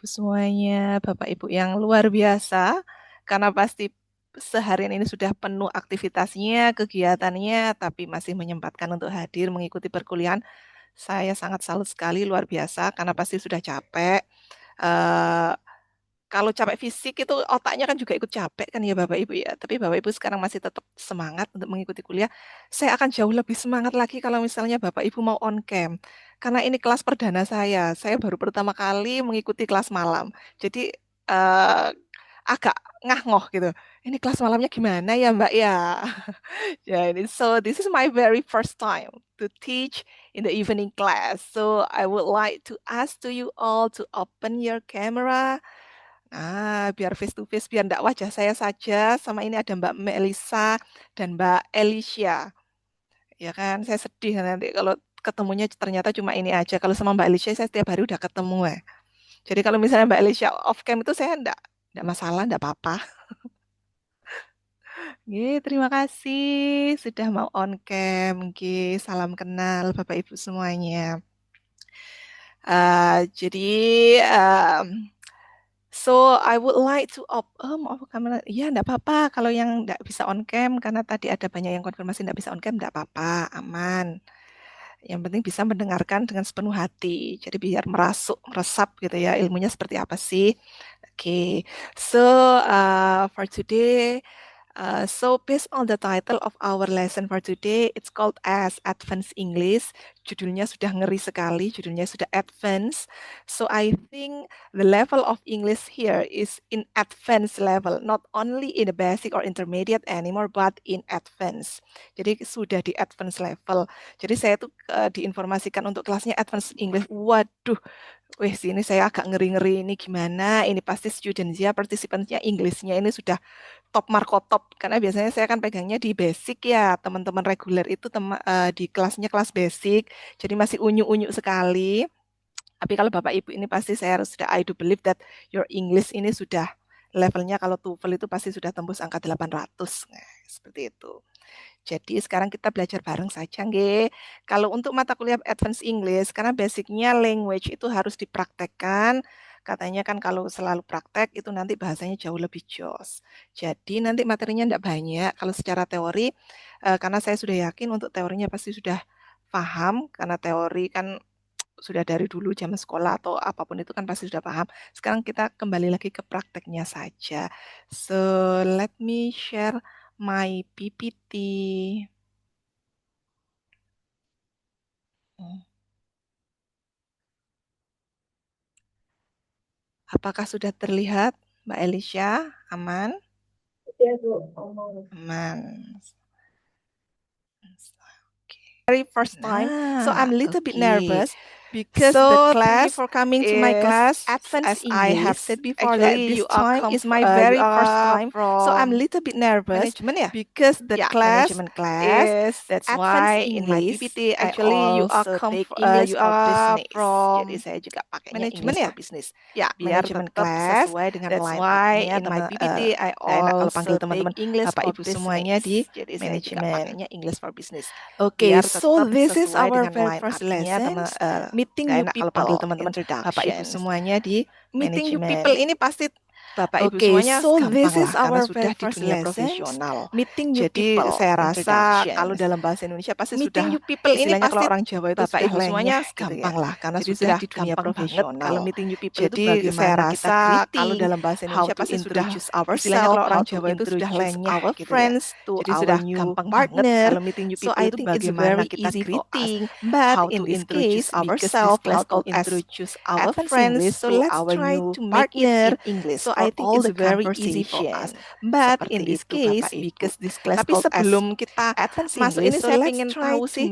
semuanya, Bapak Ibu yang luar biasa, karena pasti seharian ini sudah penuh aktivitasnya, kegiatannya, tapi masih menyempatkan untuk hadir mengikuti perkuliahan. Saya sangat salut sekali, luar biasa, karena pasti sudah capek. Eh, Kalau capek fisik itu otaknya kan juga ikut capek kan ya Bapak Ibu ya. Tapi Bapak Ibu sekarang masih tetap semangat untuk mengikuti kuliah. Saya akan jauh lebih semangat lagi kalau misalnya Bapak Ibu mau on cam. Karena ini kelas perdana saya. Saya baru pertama kali mengikuti kelas malam. Jadi eh, agak ngah-ngoh gitu. Ini kelas malamnya gimana ya Mbak ya? Ya ini so this is my very first time to teach in the evening class. So I would like to ask to you all to open your camera. Ah, biar face to face, biar enggak wajah saya saja. Sama ini ada Mbak Melisa dan Mbak Alicia. Ya kan, saya sedih nanti kalau ketemunya ternyata cuma ini aja. Kalau sama Mbak Alicia saya setiap hari udah ketemu ya. Jadi kalau misalnya Mbak Alicia off cam itu saya enggak masalah, enggak apa-apa. Terima kasih sudah mau on cam. Salam kenal Bapak Ibu semuanya. Jadi so I would like to maaf kamera. Iya, enggak apa-apa kalau yang enggak bisa on cam karena tadi ada banyak yang konfirmasi enggak bisa on cam enggak apa-apa, aman. Yang penting bisa mendengarkan dengan sepenuh hati. Jadi biar merasuk, meresap gitu ya ilmunya seperti apa sih. Oke. So for today so based on the title of our lesson for today, it's called as Advanced English. Judulnya sudah ngeri sekali, judulnya sudah advance. So I think the level of English here is in advanced level, not only in the basic or intermediate anymore, but in advance. Jadi sudah di advance level. Jadi saya tuh diinformasikan untuk kelasnya advanced English. Waduh, wih sini saya agak ngeri-ngeri ini gimana? Ini pasti students-nya, participants-nya English-nya ini sudah top markotop karena biasanya saya kan pegangnya di basic ya teman-teman reguler itu di kelasnya kelas basic jadi masih unyu-unyu sekali tapi kalau Bapak Ibu ini pasti saya harus sudah I do believe that your English ini sudah levelnya kalau TOEFL itu pasti sudah tembus angka 800 nah, seperti itu. Jadi sekarang kita belajar bareng saja, nggih. Kalau untuk mata kuliah Advanced English, karena basicnya language itu harus dipraktekkan. Katanya kan kalau selalu praktek itu nanti bahasanya jauh lebih jos. Jadi nanti materinya tidak banyak. Kalau secara teori, karena saya sudah yakin untuk teorinya pasti sudah paham, karena teori kan sudah dari dulu zaman sekolah atau apapun itu kan pasti sudah paham. Sekarang kita kembali lagi ke prakteknya saja. So, let me share my PPT. Apakah sudah terlihat, Mbak Elisha? Aman? Iya, Bu. Omong. Aman. Very first time, so I'm a little bit nervous because the class thank you for coming to my class. Advanced English. I have said before that this time is my very first time, so I'm a little bit nervous management ya? Because the class management class is that's why in my PPT actually you are take English you are business. Jadi saya juga pakainya English for business. Ya, biar tetap sesuai dengan that's why in my PPT I also kalau panggil teman-teman Bapak Ibu semuanya di manajemen English for business. Okay, so this is our very first lesson. Meeting new people. Kalau panggil teman-teman Bapak Ibu semuanya di meeting new people ini pasti Bapak Ibu semuanya so this is our sudah di dunia profesional. Meeting new people. Jadi saya rasa kalau dalam bahasa Indonesia pasti meeting sudah new people ini pasti kalau orang Jawa itu Bapak Ibu semuanya gampang lah karena jadi sudah di dunia profesional. Kalau meeting new people jadi itu bagaimana saya rasa kalau dalam bahasa Indonesia pasti sudah istilahnya kalau orang Jawa itu sudah lenyah our gitu friends ya. To jadi sudah gampang partner. Kalau meeting new people itu bagaimana kita greeting. But in this case ourselves let's call introduce our friends. So let's try to make it in English. So I think it's very easy for us. But in this case, because this class tapi sebelum kita masuk ini saya ingin tahu sih,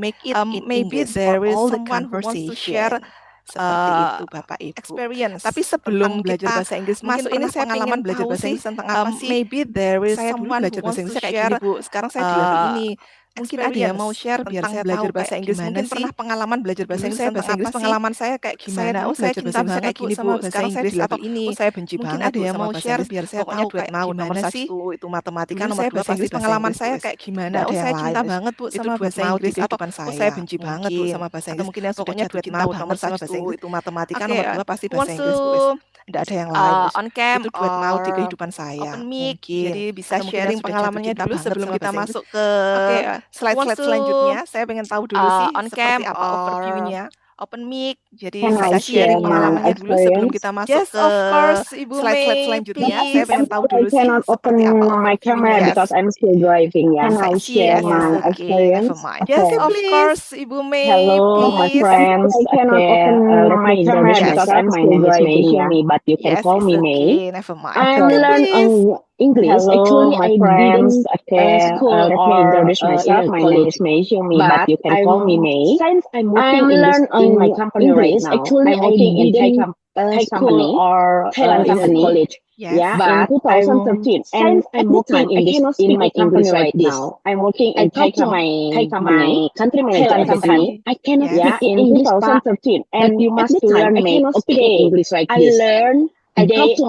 maybe there is someone who wants to share seperti itu Bapak Ibu. Experience. Tapi sebelum belajar bahasa Inggris masuk ini saya pengalaman belajar bahasa Inggris tentang apa sih? Maybe there is saya dulu belajar bahasa Inggris kayak gini Bu. Sekarang saya di level ini. Mungkin ada yang mau share biar saya belajar bahasa Inggris mungkin pernah pengalaman belajar bahasa Inggris saya bahasa Inggris pengalaman saya kayak gimana saya belajar bahasa Inggris kayak gini Bu sekarang saya di level ini saya benci banget ada yang mau share biar saya tahu kayak gimana sih itu matematika nomor 2 pasti pengalaman saya kayak gimana saya cinta banget Bu sama bahasa Inggris atau saya benci banget Bu sama bahasa Inggris mungkin yang pokoknya duet mau nomor 1 itu matematika nomor 2 pasti bahasa Inggris Bu nggak ada yang lain. on cam Itu duet maut di or kehidupan saya. open mic, Mungkin. jadi bisa Atau mungkin sharing sudah pengalamannya jatuh cinta dulu banget sebelum sama kita bahasa masuk ke Oke, who slide wants to selanjutnya. Saya pengen tahu dulu sih on seperti cam apa overview-nya. open mic, jadi Can I bisa share sharing my pengalamannya dulu sebelum experience? kita masuk Yes, ke of course, Ibu slide Mei, selanjutnya. please. Saya pengen tahu I dulu sih cannot open seperti apa my camera overview-nya. because I'm still driving. Yeah. Can I share Yes, my okay, experience? never mind. Yes, Okay. of course, Ibu Mei, Hello, my please. friends. I cannot open my camera because my name is Mei Xiumi, but you can Yes, call it's me Mei. okay, never mind. I Okay, learn please. English. Hello, Actually, my I friends. didn't Okay, school let me or introduce myself. my name College. is Mei Xiumi, But but you can call me Mei. since I'm I'm working learn in my company right English. now. Actually, I'm I working in didn't Thai school company or Thailand in company. college. Yes. Yeah, But in 2013. And since I'm at the working time, I cannot speak in my company English like right this. now. I'm working I in Thai talked to my company, country manager Thailand at the company. time. I cannot Yes. speak in English, 2013, and But you at must the time learn I me. cannot speak Okay, English like I this. learn I day- talked to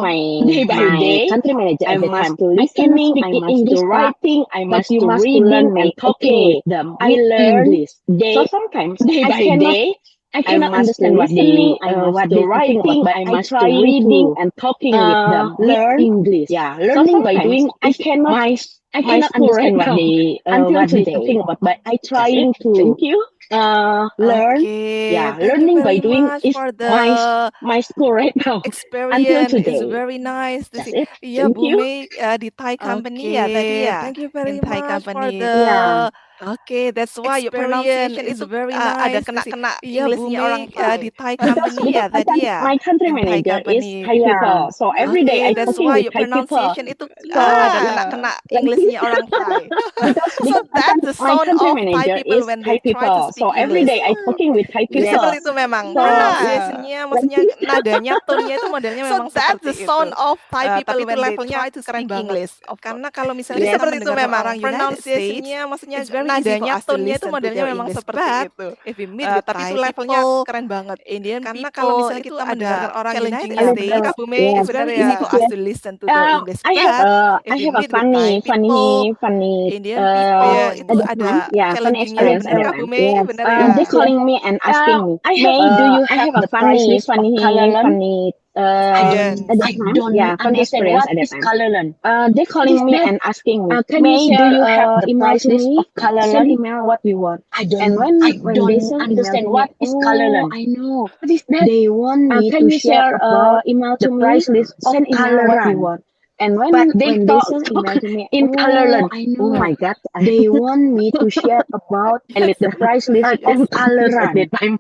day by my day. country manager I at the must time. to I cannot listening, speak I in must English, to writing, I but must you to must to reading learn and me. talking Okay, with them. I with learn English. so sometimes Day I by cannot day. I cannot must understand what listening, they I must what to they talking about, writing, but I I must to trying reading to and talking with them. learn English. Yeah, Learning learning by by doing I is cannot my I cannot school right understand what now. they Until what they today. talking about, but I That's trying it. to Thank you. learn. Okay, Yeah, thank you learning by very doing much is for the my school right now until experience. Is today. very nice to That's see. it. Iya, Thank Bu you. Mei di Thai company ya tadi Okay, ya. thank you very In Thai much for company. the Yeah. Okay, that's why your Experience pronunciation is itu very ada nice to see. kena-kena Iya, Bu Englishnya orang Mei Thai. di Thai Because company ya tadi ya. my country In Thai manager is company. Thai people, so every day Okay, I that's talking why with your Thai people. pronunciation itu So ada Ah. kena-kena Englishnya orang Thai. So that's the my sound country of Thai manager people is when Thai they try to people, speak so every English. day I talking with Thai Jadi people. seperti itu memang So pronunciation-nya, maksudnya nadanya, tone-nya itu modelnya So memang that's the seperti sound itu. of Thai Tapi people itu when they levelnya try to keren speak banget. English. Karena kalau misalnya Jadi kita seperti itu mendengar memang orang United States, pronunciation-nya, maksudnya it's very easy for nadanya, us to tone-nya itu listen to modelnya their memang English. seperti But itu. if we meet with Tapi Thai itu levelnya people, keren banget. Indian karena people kalau misalnya itu kita ada mendengar orang challenging United States, States. Bu Mei, it's Benar very ya. easy for us to listen to their English. I have But if I we have a meet with Thai people, funny Indian people itu at the ada time, yeah, funny challengingnya, experience benar at the nggak Bu time. Mei? Yes. Benar ya? They calling me and asking me, I have May, do you I have have a the price list of color learn? funny Experience. at the I time? don't Yeah, funny understand experience what at that is time. color learn. They calling Is me that- and asking me, Can May, you do share you have the email price to list me of color send learn? email what we want. I don't And when I they don't send email understand to what me, is color learn. I know. What is that? They want me Can to you share share about email the to me price list of send email color what we run? want. And when But they they talk send email to me, in color learn. I know. Oh my God, they want me to share about the price list of color run. at that time.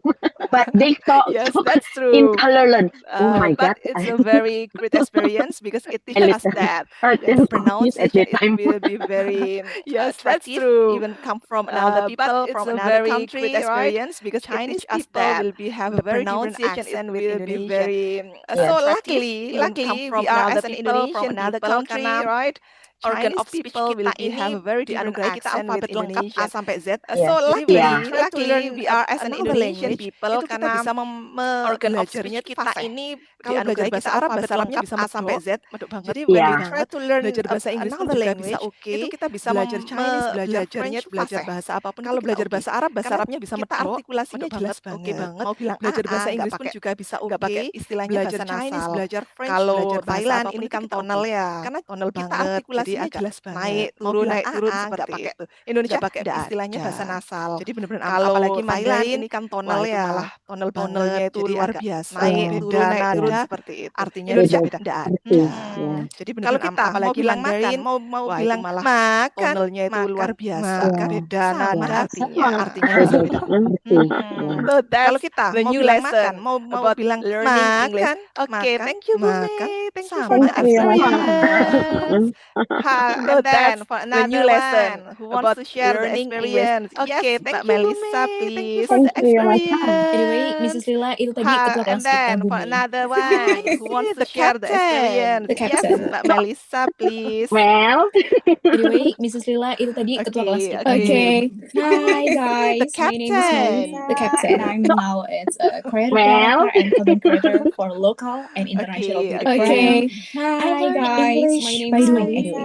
But they talk Yes, that's in true. color learn. Oh my But God. it's a very great experience because it teaches us that At the that pronunciation time. it will be very Yes, that's attractive, true. even come from another But people it's from a another very country, great right? experience because Chinese it teaches us people that will be have a the very different pronunciation accent with will be Indonesian. very So attractive, luckily, even come from we are another as an people from Indonesian another people country, karena right? organ Chinese of speech people will kita be have ini a very different dianugerahi kita accent with alfabet lengkap A Indonesian. sampai Z. Yes. So Jadi when Yeah. we try to learn we are as an another Indonesian language, people itu kita karena bisa organ of belajarnya speech itu kita fasih. ini Kalau belajar dianugerahi bahasa kita Arab, alfabet bahasa Arabnya lengkap bisa A sampai medok. Z, medok banget. Jadi when we Yeah. try to learn Belajar bahasa Inggris pun another juga language, bisa oke. itu kita bisa Belajar Chinese, belajar belajarnya French, itu belajar fasih. bahasa apapun Kalau itu kita belajar oke. bahasa Arab, bahasa Karena Arabnya bisa kita medok, artikulasinya pokoknya jelas jelas oke banget. Mau bilang Belajar AA, bahasa nggak Inggris pun pakai juga bisa nggak pakai oke. istilahnya Belajar bahasa Chinese, nasal. belajar French, Kalau belajar bahasa Thailand apapun ini itu kan kita tonal oke. ya, Karena tonal kita banget, jadi artikulasinya agak jelas banget. naik Mau turun bilang naik turun AA, seperti nggak pakai itu. Indonesia Nggak pakai istilahnya ada. bahasa nasal. Jadi benar-benar Kalau apalagi Thailand Mandarin ini kan wah, tonal itu ya, malah tonal tonalnya banget, itu jadi luar agak biasa, naik turun beda seperti itu. artinya Indonesia beda. nggak ada. Yeah. Jadi Kalau benar-benar kita mau apalagi bilang Mandarin, makan, mau wah bilang itu malah makan, tonalnya itu luar biasa, makan, beda sama nada, artinya. artinya bisa beda. So Kalau that's kita the mau new bilang lesson makan, mau about bilang learning English. makan, Okay, makan, thank you, Bu makan, Mei. Thank you for sama the experience. And then for the new another lesson one, who wants about to share the learning experience? English. Okay, Yes, thank Mbak you, Bu Melissa, Mei. Thank you please. for the Thank you, Mas. experience. Anyway, Mrs. Lila itu tadi ketua And kelas kita, then Bu for Mei. another one, who wants to The share the experience? The Yes, captain. Mbak Melissa, please. Well, Anyway, Mrs. Lila itu tadi ketua kelas Okay, kita. okay. Hi guys, my name is Melissa, the captain, and I'm now it's a creative Well. director and content creator for local and international Okay, beauty okay. program. Hi guys, my name is By the way, Melissa,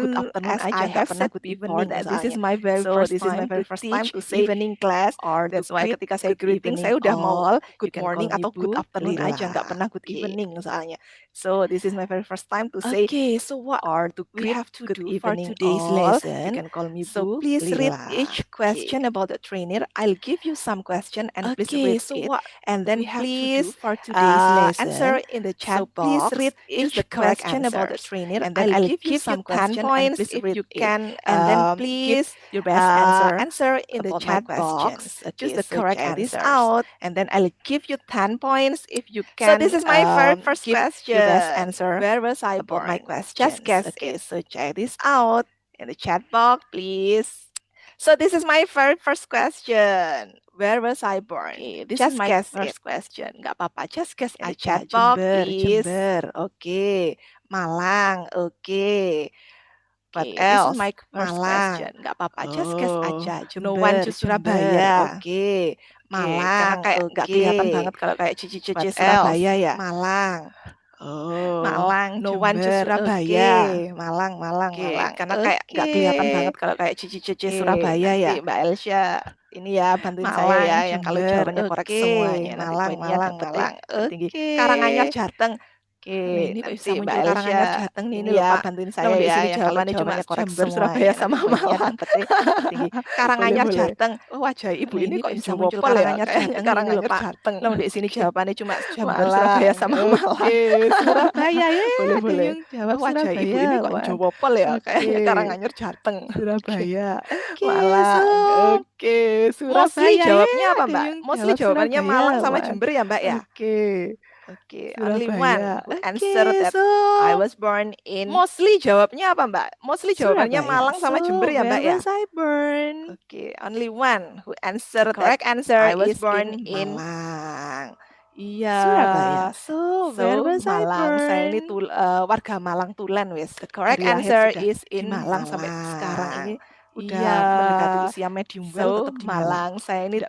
good afternoon aja, nggak pernah good evening. This is my very first time to say evening class. That's why ketika saya greeting, saya udah mau good morning atau good afternoon aja, nggak pernah good evening soalnya. So this is my very first time to say So what or to we greet have to do for today's lesson. You can call me so please read each question about the trainer. I'll give you some question and please read it. And then please for today's lesson answer in the chat box. Please read each the question about the trainer. And then I'll give you some 10 points if you can. And then please your best answer in the chat box. Choose the correct answer out. And then I'll give you 10 points if you can. So this is my very first question. Your best answer. Where was I born? My question. Just guess. Okay, so check this out in the chat box, please. So this is my very first question. Where was I born? Okay, this is my first question. Nggak apa-apa, just guess in the chat box, please. Jember. Okay. Malang. Okay. What else? This is my first question. Nggak apa-apa, just guess aja. Jember. No one to Surabaya. Okay. Malang. Kayak nggak kelihatan banget kalau kayak cici-cici Surabaya ya. Malang. Oh, Malang, no one to Surabaya. Malang. Karena kayak nggak kelihatan banget kalau kayak cici-cici Surabaya ya. Mbak Elsa, ini ya bantuin saya ya, yang kalau jawabannya korek semuanya. Malang. Tinggi. Karanganyar Jateng. Ini kok bisa muncul Karanganyar Jateng nih, ini ya bantuin saya ya, yang jawabannya cuma korek Surabaya sama Malang. Tinggi. Karanganyar Jateng. Oh, wajah ibu ini kok bisa muncul Karanganyar Jateng. Karanganyar Jateng. Lah di sini jawabannya cuma Surabaya sama Malang. Surabaya ya. Boleh. Jawab wajah ibu ini kok Jawopol ya, kayak Karanganyar Jateng. Surabaya. Malang. Oke, Surabaya. Mostly jawabnya apa, Mbak? Mostly jawabannya Malang sama Jember ya, Mbak ya? Oke, only one who answer that I was born in. Mostly jawabnya apa, Mbak? Mostly jawabannya Malang sama Jember ya, Mbak ya? Where was I born? Oke, only one who answer the correct answer I was born in Malang. Iya. Surabaya. So where was I born? Saya ini warga Malang Tulen, wes. The correct answer is in Malang sampai sekarang ini. Udah mendekati usia medium well, tetap di Malang. Saya ini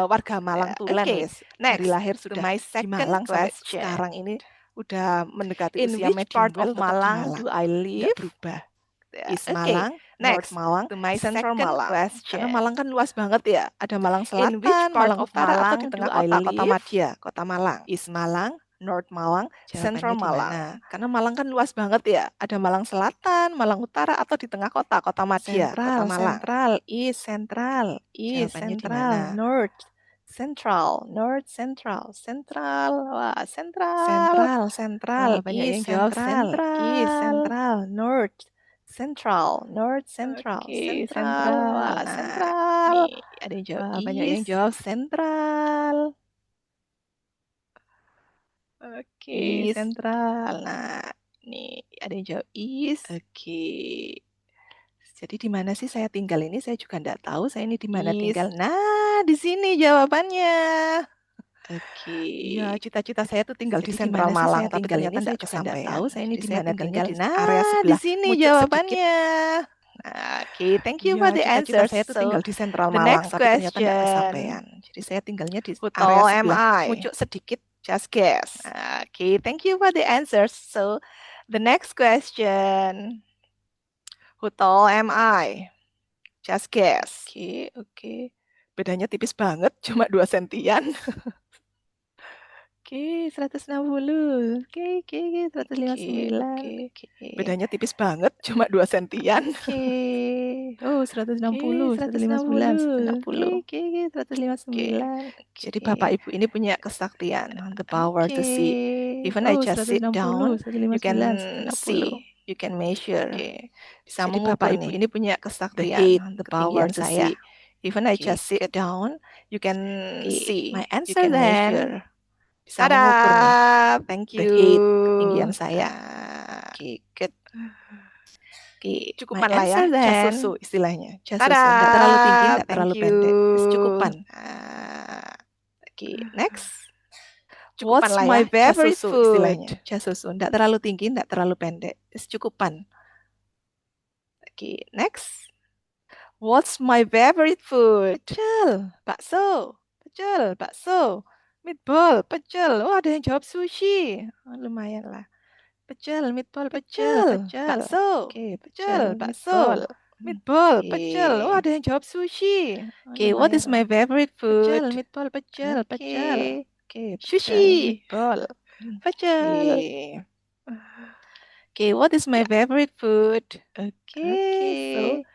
warga Malang Tulen, wes. Dari lahir sudah di Malang sampai sekarang ini udah mendekati usia medium well, tetap di Malang. Do I live? Berubah. Is Malang, North Malang, to my second Malang. Karena Malang kan luas banget ya. Ada Malang Selatan, Malang Utara, atau di tengah kota Madya, kota Malang. Is Malang, North Malang, Central Malang. Karena Malang kan luas banget ya. Ada Malang Selatan, Malang Utara, atau di tengah kota Madya, kota Malang. Central, North. Central. Wah, Central. Banyak yang jawab Central, North. Central. Okay, Central. Wah, Central. Ada yang jawab banyak yang jawab Central. Oke, Central. Nah, nih ada yang jawab East. Oke. Jadi di mana sih saya tinggal ini? Saya juga nggak tahu saya ini di mana tinggal. Nah, di sini jawabannya. Oke. Ya, cita-cita saya tuh tinggal di Sentral Malang, tapi ternyata saya juga nggak tahu saya ini di mana tinggal. Di area sebelah. Di sini jawabannya. Oke, thank you for the answer. Saya tuh tinggal di Sentral Malang, tapi ternyata nggak kesampaian. Jadi saya tinggalnya di area sebelah. Muncul sedikit. Just guess. Okay, thank you for the answers. So, the next question. Who tall am I? Just guess. Okay. Bedanya tipis banget, cuma 2 sentian. Oke, 160. Oke, 159. Bedanya tipis banget, cuma 2 sentian. Oh, 160, 159, 160. Oke, 159. Jadi Bapak Ibu ini punya kesaktian, the power to see. Even I just sit down, you can see, you can measure. Bisa mengukur. Bapak Ibu ini punya kesaktian, the power to see. Even I just sit down, you can see, my answer then. Bisa mengukur nih. Thank you. Ketinggian saya. Oke, good. Oke, cukupan lah ya. Just susu istilahnya. Just susu. Nggak terlalu tinggi, nggak terlalu pendek. Cukupan. Oke, next. Cukupan lah ya. What's my favorite food? Istilahnya. Just susu. Nggak terlalu tinggi, nggak terlalu pendek. Cukupan. Oke, next. What's my favorite food? Pecel, bakso. Meatball, pecel. Oh, ada yang jawab sushi. Oh, lumayan lah. Pecel, meatball, pecel. Bakso. Oke, pecel, bakso. Meatball, pecel. Oh, ada yang jawab sushi. Oke, what is my favorite food? Pecel, meatball, pecel. Oke, sushi. Meatball, pecel. Okay, what is my favorite food? Okay, so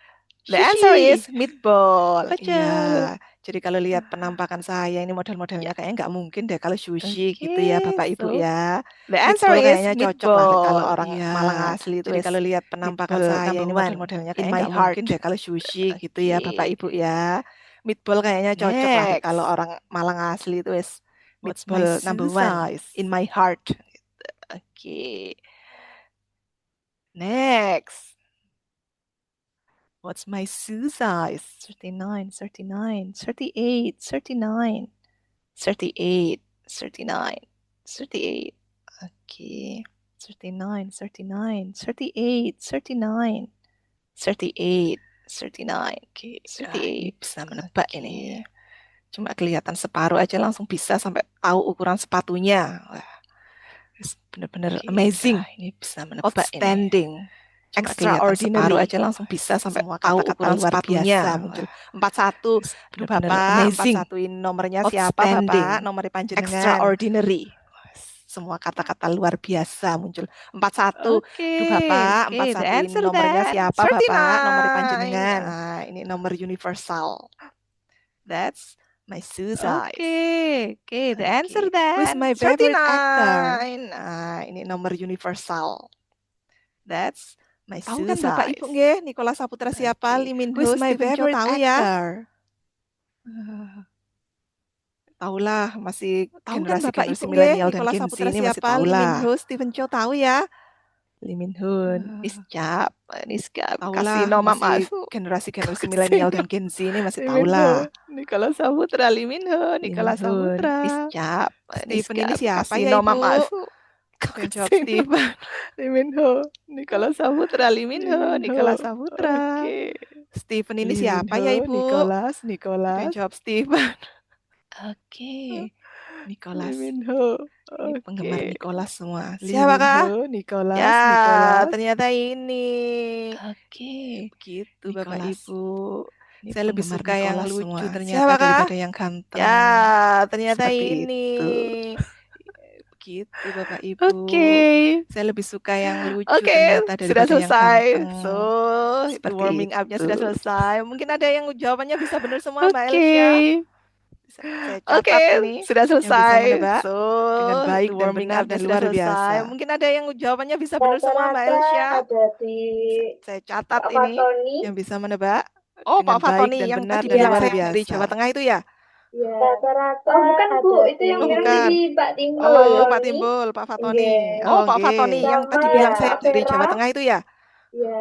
the answer is meatball. Iya. Jadi kalau lihat penampakan saya ini model-modelnya kayaknya nggak mungkin deh kalau sushi gitu ya Bapak Ibu ya. The answer Meatball is kayaknya cocok lah kalau meatball. orang Iya. Malang asli itu Jadi wis kalau lihat penampakan meatball saya ini number one model-modelnya in kayaknya my nggak heart. mungkin deh kalau sushi gitu ya Bapak Ibu ya. Meatball kayaknya cocok lah deh kalau Next. orang Malang asli itu wis What's my meatball number shoe one size? in my heart. Oke. Next. What's my shoe size? 39, 39, 38, 39, 38, 39, 38. Okay. 39, 39, 38, 39, 38, 39. Okay. 38. Ini bisa menebak ini. Cuma kelihatan separuh aja langsung bisa sampai tahu ukuran sepatunya. Wah, benar-benar amazing. Ini bisa menebak outstanding. Cuma kelihatan separuh aja langsung bisa sampai Semua tahu kata-kata ukuran luar sepatunya. biasa muncul. 41 Benar-benar Bapak, amazing. 41 ini nomornya siapa Outstanding. Bapak? Nomor panjenengan. Extraordinary. Semua kata-kata luar biasa muncul. 41 Oke, Bapak, oke, the 41 ini answer nomornya that siapa Bapak? Nomor 39. panjenengan. Nah, ini nomor universal. That's my shoe size. Okay, the answer that Who's my favorite 39. actor? Nah, ini nomor universal. That's my Tahu shoe kan Bapak size. Ibu nggih Nicola Saputra siapa? Okay. Lee Min Ho, Who's my Stephen Chow favorite tahu ya? actor? Tahulah masih Tahu kan Bapak generasi-generasi Ibu nggih milenial dan Nicola Gen Z Saputra ini masih siapa? Lee Min tahulah. Ho, Stephen Chow tahu ya? Lee Min Ho, Niskap, Tahulah Kasino Mama. masih generasi-generasi milenial dan Gen Z ini masih tahulah. Nicola Saputra, Lee Min Ho, Nicola Saputra. Niskap. Stephen ini siapa ya Kasino Ibu? Mama. Yang jawab Stephen. Lee Min Ho, Nicola Saputra, Lee Min Ho, Nicola Saputra. Oke. Stephen ini Lee siapa Min ya Ho, Ibu? Nicolas. Yang jawab Stephen. Oke. Nicholas. Lee Min Ho. Ini penggemar Nicholas semua. Lee Siapa Min kah? Ho, Nicholas, Ya, Nicholas. ternyata ini. Oke. Begitu Bapak Nicholas. Ibu. Ini Saya lebih penggemar suka yang Nicholas lucu semua. ternyata Siapa kah? daripada yang ganteng. Ya, ternyata Seperti ini. itu. Begitu Bapak Ibu. Oke. Saya lebih suka yang lucu Oke, ternyata sudah daripada yang selesai. ganteng. So, Seperti warming up-nya itu. sudah selesai. Mungkin ada yang jawabannya bisa benar semua, Mbak Elisha. Oke. Saya catat Oke, ini sudah yang bisa selesai. menebak So, dengan baik dan warming benar up-nya dan sudah luar biasa. selesai. Mungkin ada yang jawabannya bisa benar semua, Mbak Elisha. Rata-rata ada di Saya catat Pak ini Fatoni. yang bisa menebak Oh, dengan Pak Fatoni baik dan yang benar tadi dan bilang luar saya biasa. dari Jawa Tengah itu ya? Ya. Rata-rata bukan Bu, itu yang Oh, bilang bukan. dari Pak Timbul. Oh, Pak Timbul, Pak Fatoni. Nggih. Oh, Pak oke. Fatoni yang Sama tadi bilang saya Kak dari Vera. Jawa Tengah itu ya? Ya.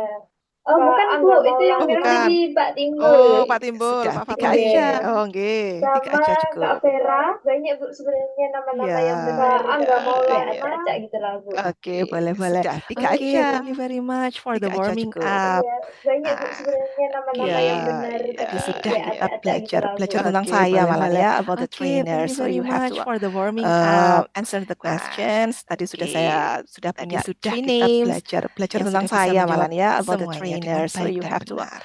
Oh, bukan Bu, itu yang Oh, bilang bukan. dari Pak Timbul. Oh, Pak Timbul, Sudah, Pak tiga Fatoni. aja. Oh, nggih. Tiga Sama aja Kak cukup. Vera. Banyak Bu sebenarnya nama-nama Iya. yang benar. Nggak mau Iya, yang iya. acak gitu lah Bu. Oke, boleh. Sudah, tiga Oke, aja. thank you very much for the Tiga aja warming cukup. up. Iya, banyak Bu Nah, sebenarnya nama-nama yang benar. Tadi Tapi sudah ya kita acak-acak gitu belajar lah Bu. belajar tentang Oke, saya boleh, malah boleh. ya about the Oke, thank trainer. you So very you have much to for the warming up. answer the Nah, questions. Tadi sudah saya sudah tadi punya sudah three kita names belajar yang tentang sudah bisa saya malah menjawab ya about the semuanya trainer. dengan So baik you dan have to benar.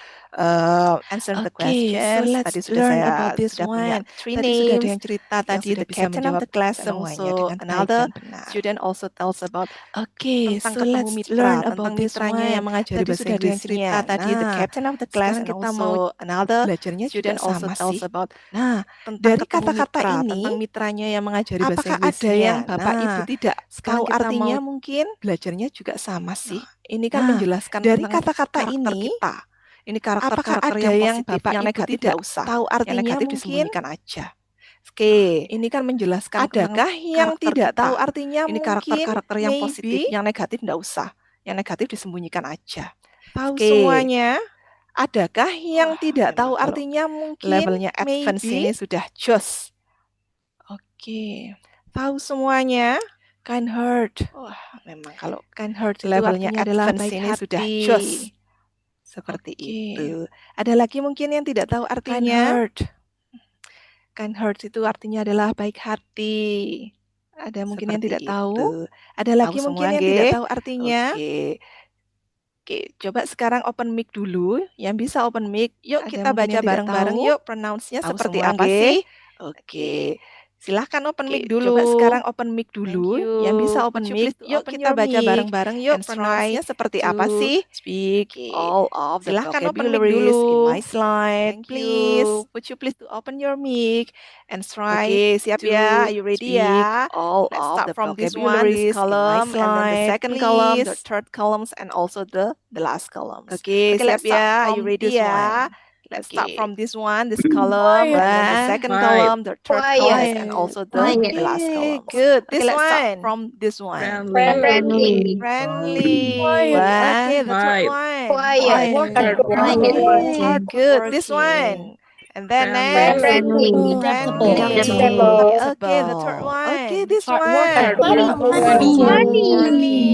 Answer the Okay, so questions. let's Tadi sudah learn saya about this sudah punya one. Three tadi sudah ada names. yang cerita Tadi yang sudah the bisa captain of menjawab the class and semuanya also dengan baik another dan benar. student also tells about. Tentang Okay, so ketemu let's mitra, learn tentang about this mitranya one. yang mengajari Tadi bahasa sudah ada yang Inggrisnya. cerita tadi the Nah, captain of the class sekarang and kita also mau another belajarnya juga student also sama tells sih. about. Nah, Tentang dari ketemu kata-kata mitra, ini, tentang mitranya yang mengajari bahasa apakah Inggrisnya. ada yang Bapak Ibu Nah, tidak sekarang tahu kita artinya mau mungkin? Belajarnya juga sama sih. ini kan Nah, menjelaskan dari tentang kata-kata karakter ini, kita. Ini apakah karakter-karakter ada yang yang positif, Bapak yang Ibu negatif tidak nggak usah. tahu Yang artinya negatif mungkin? disembunyikan aja. Oke, Ini kan menjelaskan adakah yang karakter tidak kita. tahu artinya Ini mungkin? karakter-karakter yang Maybe. positif, yang negatif nggak usah. Yang negatif disembunyikan aja. Tahu Oke. semuanya? Adakah yang Wah, tidak memang tahu kalau artinya mungkin? levelnya advance Maybe. ini sudah jos. Oke, tahu semuanya? Kind heart. Wah, memang kalau Kind heart itu levelnya artinya adalah advance baik ini hati. sudah jos. Seperti Oke. itu. Ada lagi mungkin yang tidak tahu Kind artinya? heart. Kind heart itu artinya adalah baik hati. Ada mungkin yang Seperti tidak tahu? itu. Ada lagi Tahu mungkin semua, yang tidak nggih? tahu artinya? Oke. Oke, coba sekarang open mic dulu. Yang bisa open mic, yuk Ada kita mungkin baca yang tidak bareng-bareng tahu? yuk pronounce-nya Tahu seperti semua, apa nggih? sih? Oke. Silahkan open mic Coba dulu. sekarang open mic dulu. Yang bisa open Would you mic, please yuk open kita your baca mic bareng-bareng yuk. and Pronounce-nya try seperti to apa sih? speak all of the Silahkan open mic vocabularies in dulu. my slide, Thank please. you. Would you please to open your mic and try Oke, siap ya? Are you ready speak ya? all Let's of start the from this one, this vocabularies in my column, and then the slide, second column, the please. third columns, and also the last columns. Okay, Okay, let's siap ya? start Are you from ready this ya? one. Let's start Okay. from this one, this column, and then the second column, the third column, and also the last column. Good. Okay, This let's start one. from this one. Friendly. Friendly. Okay, the third one. Quiet. Okay, good. This Hardworking. one. And then next. Friendly. Friendly. Adaptable. Okay, the third one. Okay, this one. Funny.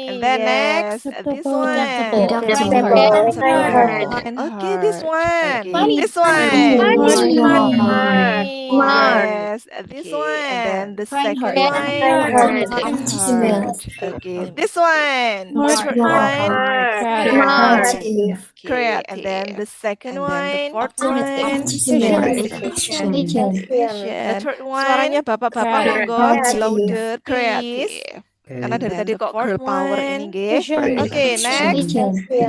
And then next. This one. Okay, this one. Okay. This one. Funny. Yes. This Okay, one. and then the second Reinhardt. one. Hard. Okay, this one. The third one. Okay, Creative. and then the second And one. then the fourth one. The third one. Suaranya bapak-bapak monggo louder please. Creative. Karena dari And tadi then the kok fourth girl power ini one. nggih. Okay, next.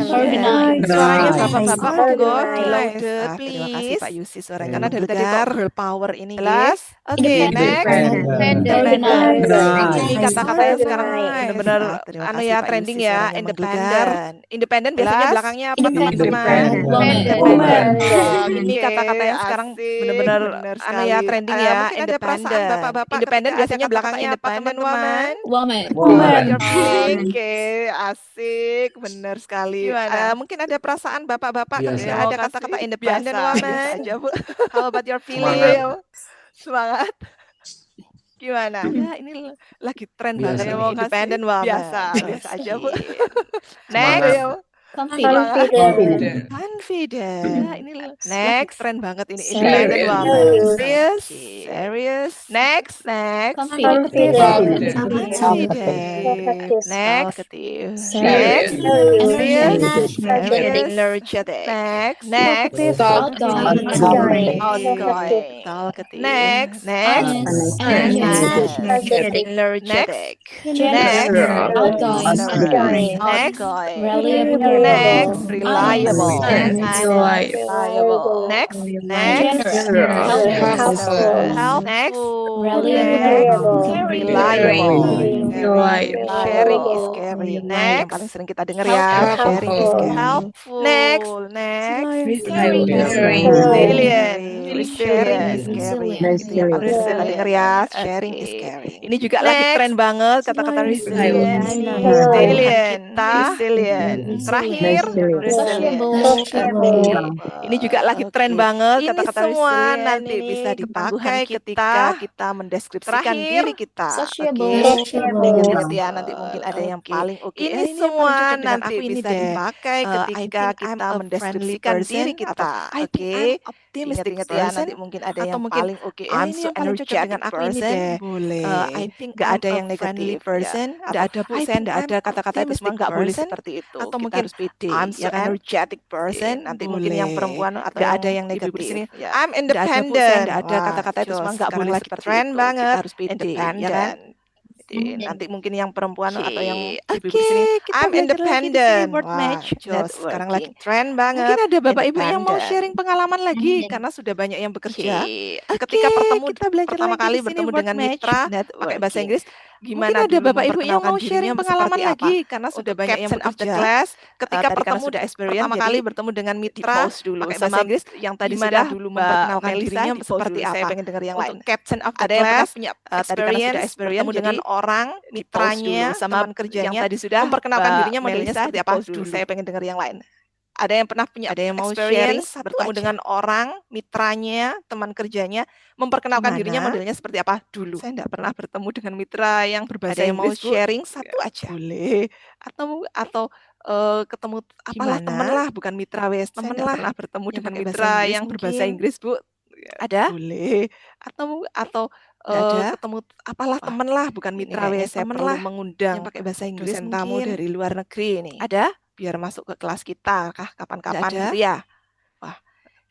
Organized. Suaranya bapak-bapak monggo di Organized. louder Terima kasih please. Pak Yusi suaranya Karena dari tadi kok menggelegar. girl power ini nggih. Jelas? Okay, next. Independent. Ini kata-katanya sekarang benar-benar Terima anu kasih, ya Pak trending Yusi, ya, suaranya menggelegar. independent. Independent biasanya Jelas? belakangnya apa teman-teman? Woman. Ini Oke, kata-kata yang sekarang asik, benar-benar benar anu ya sekali. trending ya, Mungkin ada perasaan independent. bapak-bapak Independent ketika ada biasanya kata-kata belakangnya apa independent, teman-teman? Woman. What you're feeling? Oke, asik, benar sekali. Gimana? Mungkin ada perasaan bapak-bapak Biasa. ketika Mau ada kasih? kata-kata independent, Biasa, woman. biasa aja, Bu. How about your feeling? Semangat. Gimana? Ya, ini lagi tren Biasa. banget ini Mau kasih? independent woman. Biasa, biasa aja, Bu. Oke. Next. Confident. Confident. Ya, ini lagi Next. tren banget ini Serious. independent woman. Serious. Oke. Serious. Next. Next. Confident. Confident. Next. Talkative. Serious. Serious. Serious. Energetic. Next. Next. Outgoing. Outgoing. Talkative. Next. Next. Honest. Energetic. Energetic. Generous. Next. Outgoing. Next. Reliable. Next. Reliable. Honest. Reliable. Next. Next. Generous. Help. Next. Reliable. Reliable. Reliable. Sharing is caring. Yang Next. paling sering kita dengar ya, sharing is caring. Helpful. Next. Next. Resilient. Resilient. Sharing is Resilient. caring. Resilient. Itu yang paling sering kita dengar ya, sharing is Okay. caring. Ini juga lagi Next. tren banget kata-kata resilient. Resilient. Kita Resilient. Terakhir. Sociable. Ini juga lagi tren Oke. banget Ini kata-kata semua resilient nanti ini bisa dipakai ketika kita mendeskripsikan terakhir. diri kita. Sociable. Oke. Ingat ya, nanti mungkin ada yang Oke. paling oke. Ini yang semua paling cocok dengan nanti aku ini bisa deh. dipakai I ketika think I'm kita a mendeskripsikan friendly diri person, kita. I think Oke. I'm optimistic Ingat ya, person, nanti mungkin ada atau yang mungkin paling oke. I'm Ini so yang paling cocok dengan energetic aku ini person. deh. Boleh. I think Nggak I'm ada a yang friendly negatif. person. Ya. Nggak ada, Bu. I Saya think nggak I'm ada kata-kata itu semua. optimistic Nggak boleh person. seperti itu. Atau Kita mungkin harus pede. I'm so Ya kan? energetic person. Nanti mungkin yang Boleh. perempuan atau Nggak yang ada yang ibu-ibu di negatif. sini, Ya. nggak I'm ada, Bu. Saya independent. nggak ada Wah, kata-kata itu semua. jos. Nggak Sekarang boleh lagi seperti tren itu. banget. Kita harus pede. Ya kan? Independent. Jadi nanti mungkin yang perempuan atau yang ibu-ibu Oke, di sini, kita I'm belajar lagi di sini independent. word Wah, match. jos. Sekarang lagi Networking. tren banget. Mungkin ada bapak ibu yang mau Independent. sharing pengalaman lagi karena sudah banyak yang bekerja. Oke. Ketika Kita belajar pertama lagi kali di sini bertemu word dengan match, mitra pakai bahasa networking. Inggris, Mungkin gimana ada dulu bapak ibu yang memperkenalkan mau sharing dirinya pengalaman seperti apa. lagi karena Untuk sudah banyak yang captain of the bekerja. class, ketika Tadi karena pertemu sudah experience, pertama jadi kali bertemu dengan di mitra pause dulu pakai sama bahasa Inggris, yang tadi gimana sudah dulu Mbak memperkenalkan Melisa dirinya di pause seperti dulu. Saya apa. pengen dengar yang lain. Untuk captain of the Ada yang pernah class, punya tadi karena sudah experience experience, bertemu dengan jadi orang, di pause mitranya, dulu. Sama teman kerjanya, yang tadi sudah memperkenalkan Mbak dirinya modelnya Melisa seperti di apa pause dulu. dulu. Saya pengen dengar yang lain. Ada yang pernah punya Ada yang mau experience sharing? Satu bertemu aja. dengan orang, mitranya, teman kerjanya, memperkenalkan dirinya Gimana? modelnya seperti apa dulu. Saya tidak pernah bertemu dengan mitra yang berbahasa Ada yang mau Inggris, Bu. sharing satu aja. Boleh. Atau ketemu apalah Gimana? temen lah, bukan mitra wes, Saya temen tidak lah pernah bertemu yang dengan pakai bahasa mitra Inggris yang berbahasa mungkin. Inggris, Bu. Ada? Boleh. Atau Nggak ada? ketemu apalah Wah, temen lah, bukan ini mitra kayaknya wes, saya temen perlu lah mengundang yang pakai bahasa Inggris dosen tamu mungkin. dari luar negeri ini. Ada? Biar masuk ke kelas kita kah kapan-kapan Nggak ada? gitu ya. Wah,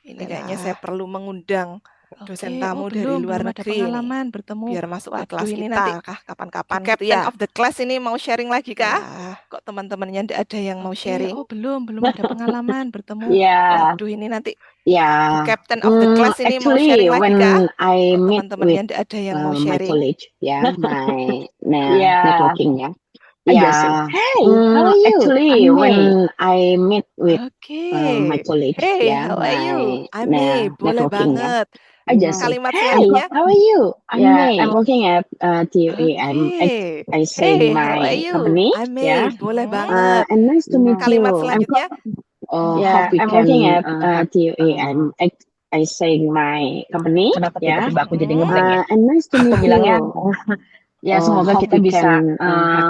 Ini ini kayaknya saya saya perlu mengundang dosen Oke, tamu dari belum luar ada negeri ini. pengalaman bertemu. Biar masuk ke kelas Waduh, ini kita nanti kah kapan-kapan gitu Captain ya. of the class ini mau sharing lagi kah? Ya, kok teman-temannya nggak ada yang mau Oke, sharing? oh belum ada pengalaman bertemu. Yeah, Waduh, ini nanti yeah. Captain of the class ini mau Actually, sharing lagi kah? when I Kok meet teman-temannya with nggak ada yang mau my sharing? college, yeah, my Yeah. networking, yeah. I just say, Yeah. hey, how are you? Actually, I'm May. when I meet with my Oke. college, Hey, yeah, how are you? my I'm May. Boleh networking, yeah. banget. I just say, Kalimat hey, selanjutnya. how are you? I'm Yeah, May. I'm working at TUE. Oke. I say Hey, how are my you? company, I'm May. yeah. Boleh banget. And nice to meet Kalimat you. selanjutnya. Yeah, Hope we I'm can working at have, TUE. I say my company, kenapa yeah. tiba-tiba aku jadi ngeblank ya? And nice to Aku meet bilangnya, you. ya semoga Hope kita we bisa can have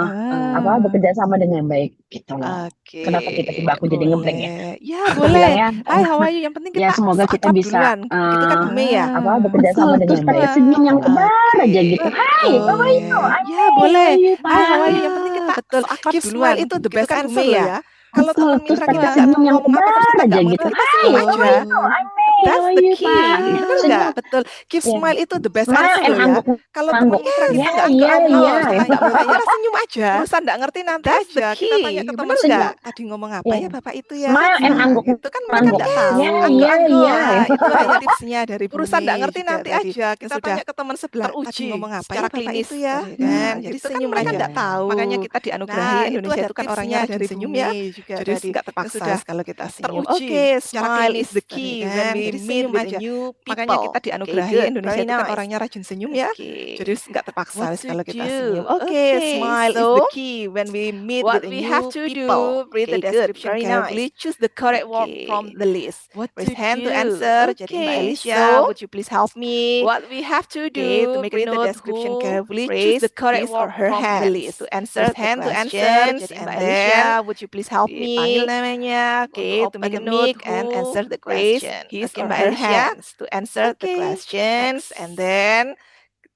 bekerja sama dengan baik gitu loh. Oke, Kenapa tiba-tiba aku jadi ngeblank ya? boleh. Ya, Aku boleh. bilangnya, Hai, how are you? Yang penting ya kita semoga kita akrab bisa duluan. Begitu kan Bu Mei ya? bekerja sama terus dengan pakai baik. senyum yang tebar aja gitu. Hai, how are you? I'm Ya, May. boleh. How are you, Hai, how are you? Pak? Yang penting kita Betul. akrab Keep duluan. smile itu the Gitu best kan Bu answer Mei loh ya? ya. Kalau Betul, teman terus mitra pakai kita nggak senyum tahu yang ngomong apa, terus tebar kita aja nggak gitu. mengerti, kita Hai, senyum how are aja. you? I'm May. That's How are the you, key. Pak? Betul Senyum. nggak? Betul. Keep Yeah. smile itu the best Smile answer and loh ya. angguk. Kalau teman mitra kita nggak Iya, tahu, iya. terus kita nggak mengerti, kita senyum aja. Urusan nggak ngerti nanti That's the aja. Kita tanya key. ke teman Bener sebelah. nggak? Tadi ngomong apa Yeah. ya Bapak itu ya? Smile and Nah, angguk. itu kan mereka Angguk. nggak tahu. Iya, Angguk-angguk. iya, iya. Nah, itu hanya tipsnya dari Bu Urusan nggak Mei ngerti juga nanti tadi. aja. Yang Kita sudah tanya ke teman sebelah. Tadi teruji ngomong apa secara ya Bapak klinis itu ya? kan. Jadi Jadi itu kan senyum mereka aja. nggak tahu. Makanya kita dianugerahi Nah, Indonesia itu kan orangnya rajin dari senyum Bu ya. Mei juga Jadi tadi. nggak Yang terpaksa sudah kalau kita senyum. teruji Oke, secara smile klinis is the tadi key kan. when we Jadi meet senyum with a aja. new Makanya people. kita Oke, dianugerahi good. Indonesia Very itu kan nice. orangnya rajin senyum ya. Oke. Jadi nggak terpaksa What to kalau kita do? senyum. Okay, smile is the So key when we meet what with a we new have to people. do, read the Okay, good. description Very carefully, nice. choose the correct word Okay. from the list. What Raise to hand to do? answer. Jadi Mbak Okay, Alicia, so would you please help me? what we have to do, Okay, to make read the note description who carefully, choose raised the correct his or word her from the hands list. to answer Raise the hand to answer. questions. Jadi And Mbak then, Alicia, would you please help dipanggil me? namanya. Okay, Untuk to open make the a note mic and who answer the raised question. his Okay, or Mbak her Alicia, hands. to answer the Okay, questions. next. And then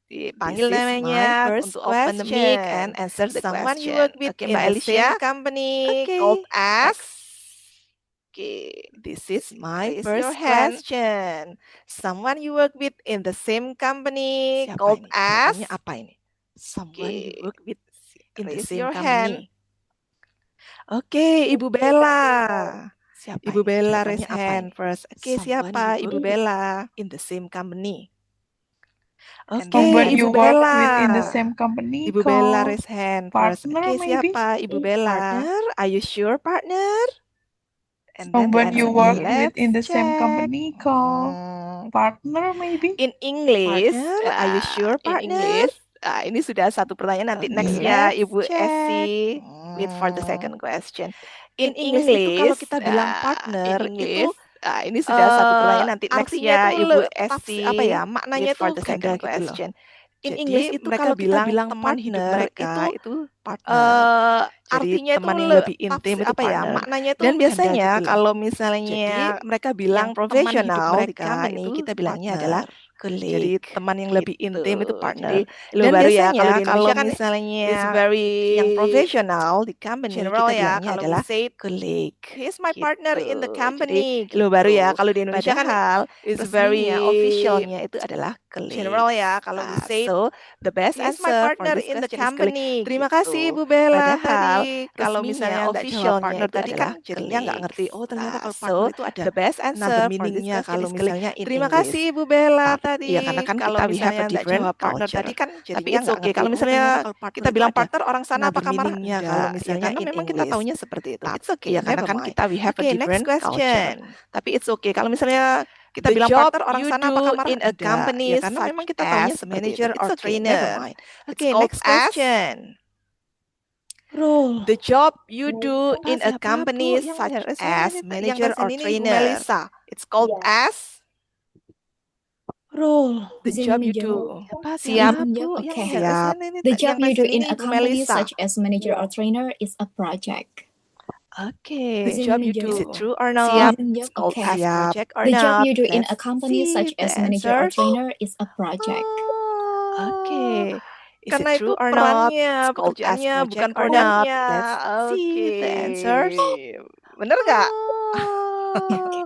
dipanggil This is my namanya first untuk open the mic and question. answer the Someone question. you work with Okay, in Mbak the Alicia, same company okay, called as. next. Okay, this is My raise first your hand. question. Someone you work with in the same company Siapa called ini? as. Jawabannya apa ini? Someone you Okay, work with in the raise same your company. hand. Oke, Ibu Bella. Siapa Ibu ini? Bella Jawabannya raise apa hand ini? first. Oke, Someone siapa you Ibu work Bella? in the same company. Oke, Someone Ibu you work Bella. with in the same company Ibu Bella called raise hand first. partner, Oke, maybe? siapa Ibu Bella? Partner? Are you sure, partner? And then the Someone you answer. work with Let's in the same check. company called partner, maybe? In English, Partner? are you sure, In partner? English? Ini sudah satu pertanyaan nanti. Okay, Next ya, let's Ibu check. Essi. Wait for the second question. In English itu kalau English, kita bilang in partner itu English, ini sudah satu pertanyaan nanti. Next artinya ya, itu Ibu apa ya? Essi. Maknanya Wait for itu the ganda second gitu loh. question. In Jadi English itu mereka kalau kita bilang teman hidup partner mereka itu partner. Jadi Artinya itu teman yang lebih intim itu apa ya? partner. Maknanya itu Dan ganda biasanya gitu loh. kalau Jadi misalnya mereka yang bilang teman hidup profesional di mereka company, itu kita bilangnya adalah partner. jadi Colleague teman yang lebih gitu. intim itu partner. Jadi Dan baru ya biasanya kalau di kalau Indonesia kan misalnya is very yang profesional di company, general kita ya. bilangnya Kalau we adalah say colleague. he's my Gitu. partner in the Jadi company lo baru ya gitu. kalau di Indonesia kan Padahal is very resminya, officialnya itu adalah colleague. general ya. Kalau we say So the best he's my answer for partner this in the question is colleague. company Terima gitu. kasih Ibu Bella Padahal tadi. Kalau resminya, misalnya nggak jawab officialnya partner itu tadi adalah kan jadinya nggak ngerti. colleagues. Oh ternyata kalau So partner itu ada the best another answer for this meaningnya question kalau is colleague misalnya in Terima English. kasih Ibu Bella Tapi tadi. ya karena kan Kalau kita we have misalnya a nggak different jawab partner culture. tadi kan Tapi jadinya it's nggak okay ngerti. kalau Oh misalnya ternyata kalau partner kita itu bilang ada partner orang sana another apa kamar meaningnya enggak. kalau Ya misalnya karena in memang kita English. taunya seperti itu. It's okay. Ya karena Never kan mind. kita we have a Okay, next different culture. question. Tapi it's okay kalau misalnya kita The bilang job partner orang you sana apa do kamar in a enggak. company Ya karena such memang kita taunya as seperti itu. manager It's or okay. Never trainer. mind. It's Okay, called next as question. role. The job you do Siapa, in a siapa, company Bu? Yang such resume as ini, yang manager or resume ini Bu trainer. Melisa. It's called as Role. the Bisa job you menjawab. do. Siapa, Siap. siapa, Bu? Okay. Yang Siap. resume ini, The yang job you do resume in ini a Bu company Melisa. such as manager or trainer is a project. Okay. Bisa Job you menjawab. do. Is it true or not? Siap. Bisa menjawab. It's called Okay. as project or The job not. you do in a Let's company see such the as manager or answers. trainer is a project. Okay. Is Karena it itu true or not? perannya, It's called as pekerjaannya, bukan project or not. produknya. Let's see the answers. Bener nggak? Oh.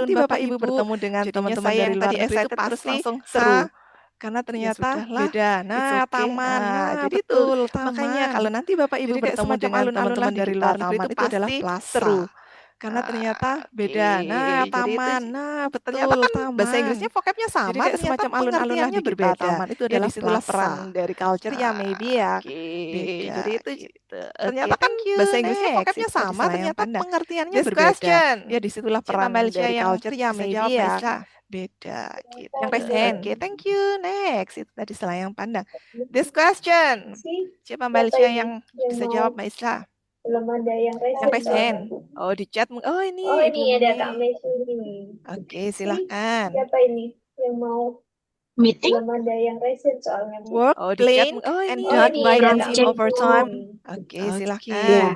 nanti Bapak Ibu bertemu dengan teman-teman dari luar negeri itu pasti langsung seru. Karena ternyata sudahlah, beda. it's Nah, okay. taman. Nah, Jadi betul. taman. Makanya kalau nanti Bapak Ibu Jadi kayak bertemu semacam dengan alun-alun teman-teman di dari kita, luar negeri taman itu adalah pasti plaza. seru. Karena ternyata beda. Oke, Nah, jadi itu taman. Nah, betul. ternyata kan Taman. bahasa Inggrisnya vocabnya sama, Jadi kayak ternyata semacam alun-alun lah pengertiannya di kita, berbeda. taman itu Ya adalah disitulah plaza. peran dari culture ya maybe ya. Oke, Beda. jadi itu Gitu. ternyata Oke, kan thank you. bahasa Inggrisnya Next, vocabnya itu tadi sama, saya yang ternyata pandang. pengertiannya This berbeda. question. Ya disitulah Cik peran Malaysia dari yang culture ya bisa maybe jawab, ya. Maisha. Beda gitu. Yang raise Oke, hand. thank you. Next, itu tadi saya yang pandang. This question. sih Siapa siapa Malaysia ini yang yang bisa mau jawab, Maisha? belum ada yang raise Yang raise hand. Oh, di chat. Oh, ini Oh, Ibu ini ada Mimi. Kak Messi ini. Oke, Si, silahkan. siapa ini yang mau Meeting? belum ada yang raise hand soalnya Bu. Work, Oh, di chat. playing, Oh, and ini done ini by ada the Kak team Messi over time. ini. Oke, Oke. silahkan.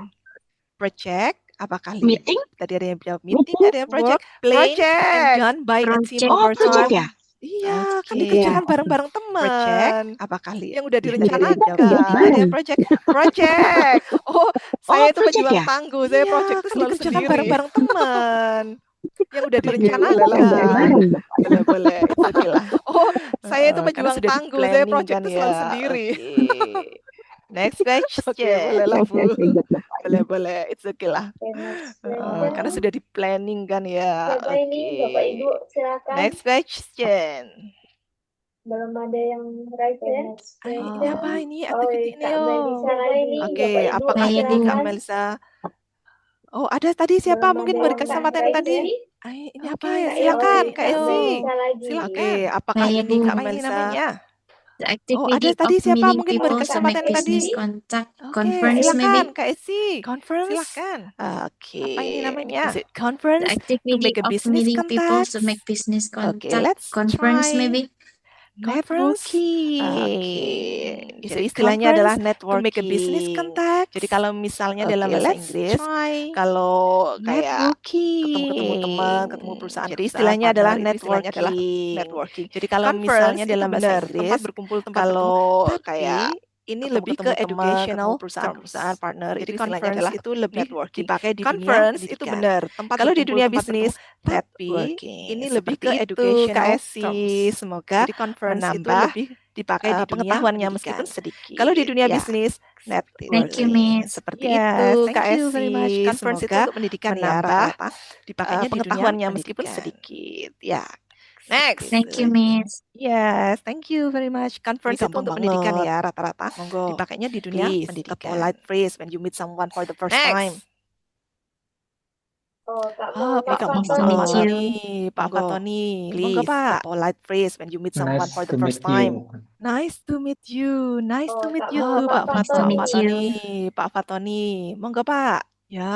Project, apakah Meeting? tadi ada yang jawab meeting, Meeting? ada yang project. Work, playing, and Project. done by a team Oh, over project time. ya? Iya, kan Oke. dikerjakan Iya. bareng-bareng Project, teman. apakah Yang udah bisa direncanakan. dijawab? Ada yang project. Project. Oh, saya itu project pejuang ya? tangguh. Saya Iya, project itu kan selalu dikerjakan sendiri. bareng-bareng teman. Yang udah Boleh lah, direncanakan. boleh, boleh. It's okay lah. Oh, saya itu Karena pejuang sudah tangguh. Saya di-planning project kan itu selalu ya. sendiri. Oke. Next question. Oke, boleh lah, Bu. Boleh, boleh. It's okay lah. Oke, next Karena question. sudah di-planning kan ya. Siapa ini Bapak Ibu silakan. Next question. Belum ada yang raise hand. Ini apa ini? Oh, Activity ini. Kak Melisa lagi. Oke, Bapak Ibu apakah ini Kak silakan. Melisa? Oh, ada tadi siapa? Belum Mungkin ada memberikan yang kesempatan raise tadi. hand. Ini apa Oke, ya? Kak Silakan, Elvi, Kak Kak Esi. Melisa lagi. Silakan. Apakah Saya ini Bu. Kak Melisa? Namanya? The Oh, ada activity tadi of siapa? meeting Mungkin people memberikan to make kesempatan tadi. business contact Oke, conference silakan, maybe. Kak Esi. Conference. Silakan. Oke. Apa ini namanya? Is it The Conference to activity make a of business meeting people contact. to make business Oke, contact let's conference try. maybe. Networking. Oke. Jadi Is it istilahnya adalah conference to make a business networking. contact? Jadi kalau misalnya Oke, dalam bahasa let's Inggris, try. kalau kayak ketemu Networking. teman, ketemu perusahaan, Jadi istilahnya partner, adalah itu istilahnya adalah networking. networking. Jadi kalau Conference misalnya itu dalam bahasa benar, Inggris, tempat berkumpul, tempat kalau bertemu. kayak Tapi ini ketemu lebih ke teman, educational ketemu perusahaan, terms. partner, Jadi itu istilahnya conference adalah itu lebih networking. dipakai di dunia Conference itu pendidikan. benar, tempat Kalau di berkumpul, dunia tempat bisnis, bertemu, tapi networking. ini lebih Seperti ke itu, educational Kak Esi. terms. Semoga Jadi conference itu menambah lebih dipakai di dunia pengetahuannya pendidikan. meskipun sedikit. Kalau di dunia Ya, bisnis, Thank you, networking. Miss. Seperti yes, itu, thank Kak you very much. Esi. Conference itu Semoga untuk pendidikan ya, menambah rata-rata dipakainya di dunia pengetahuannya meskipun pendidikan. sedikit. Ya, Next. Thank you, Miss. yes, thank you very much. Conference itu gampang untuk pendidikan banget. ya, rata-rata Monggo. dipakainya di dunia Please, pendidikan. a polite phrase when you meet someone for the first Next. time. Oh, Kak Ini Pak gampang Nice to banget. meet you. Nih, Pak Monggo. Fatoni. Please, Monggo, Pak. a polite phrase when you meet someone for Nice the to first meet time. you. Nice to meet you. Nice to Oh, meet Kak you too, Pak Pak Nice to Fatoni. meet Fatoni. you. Pak Fatoni. Monggo, Pak. Ya,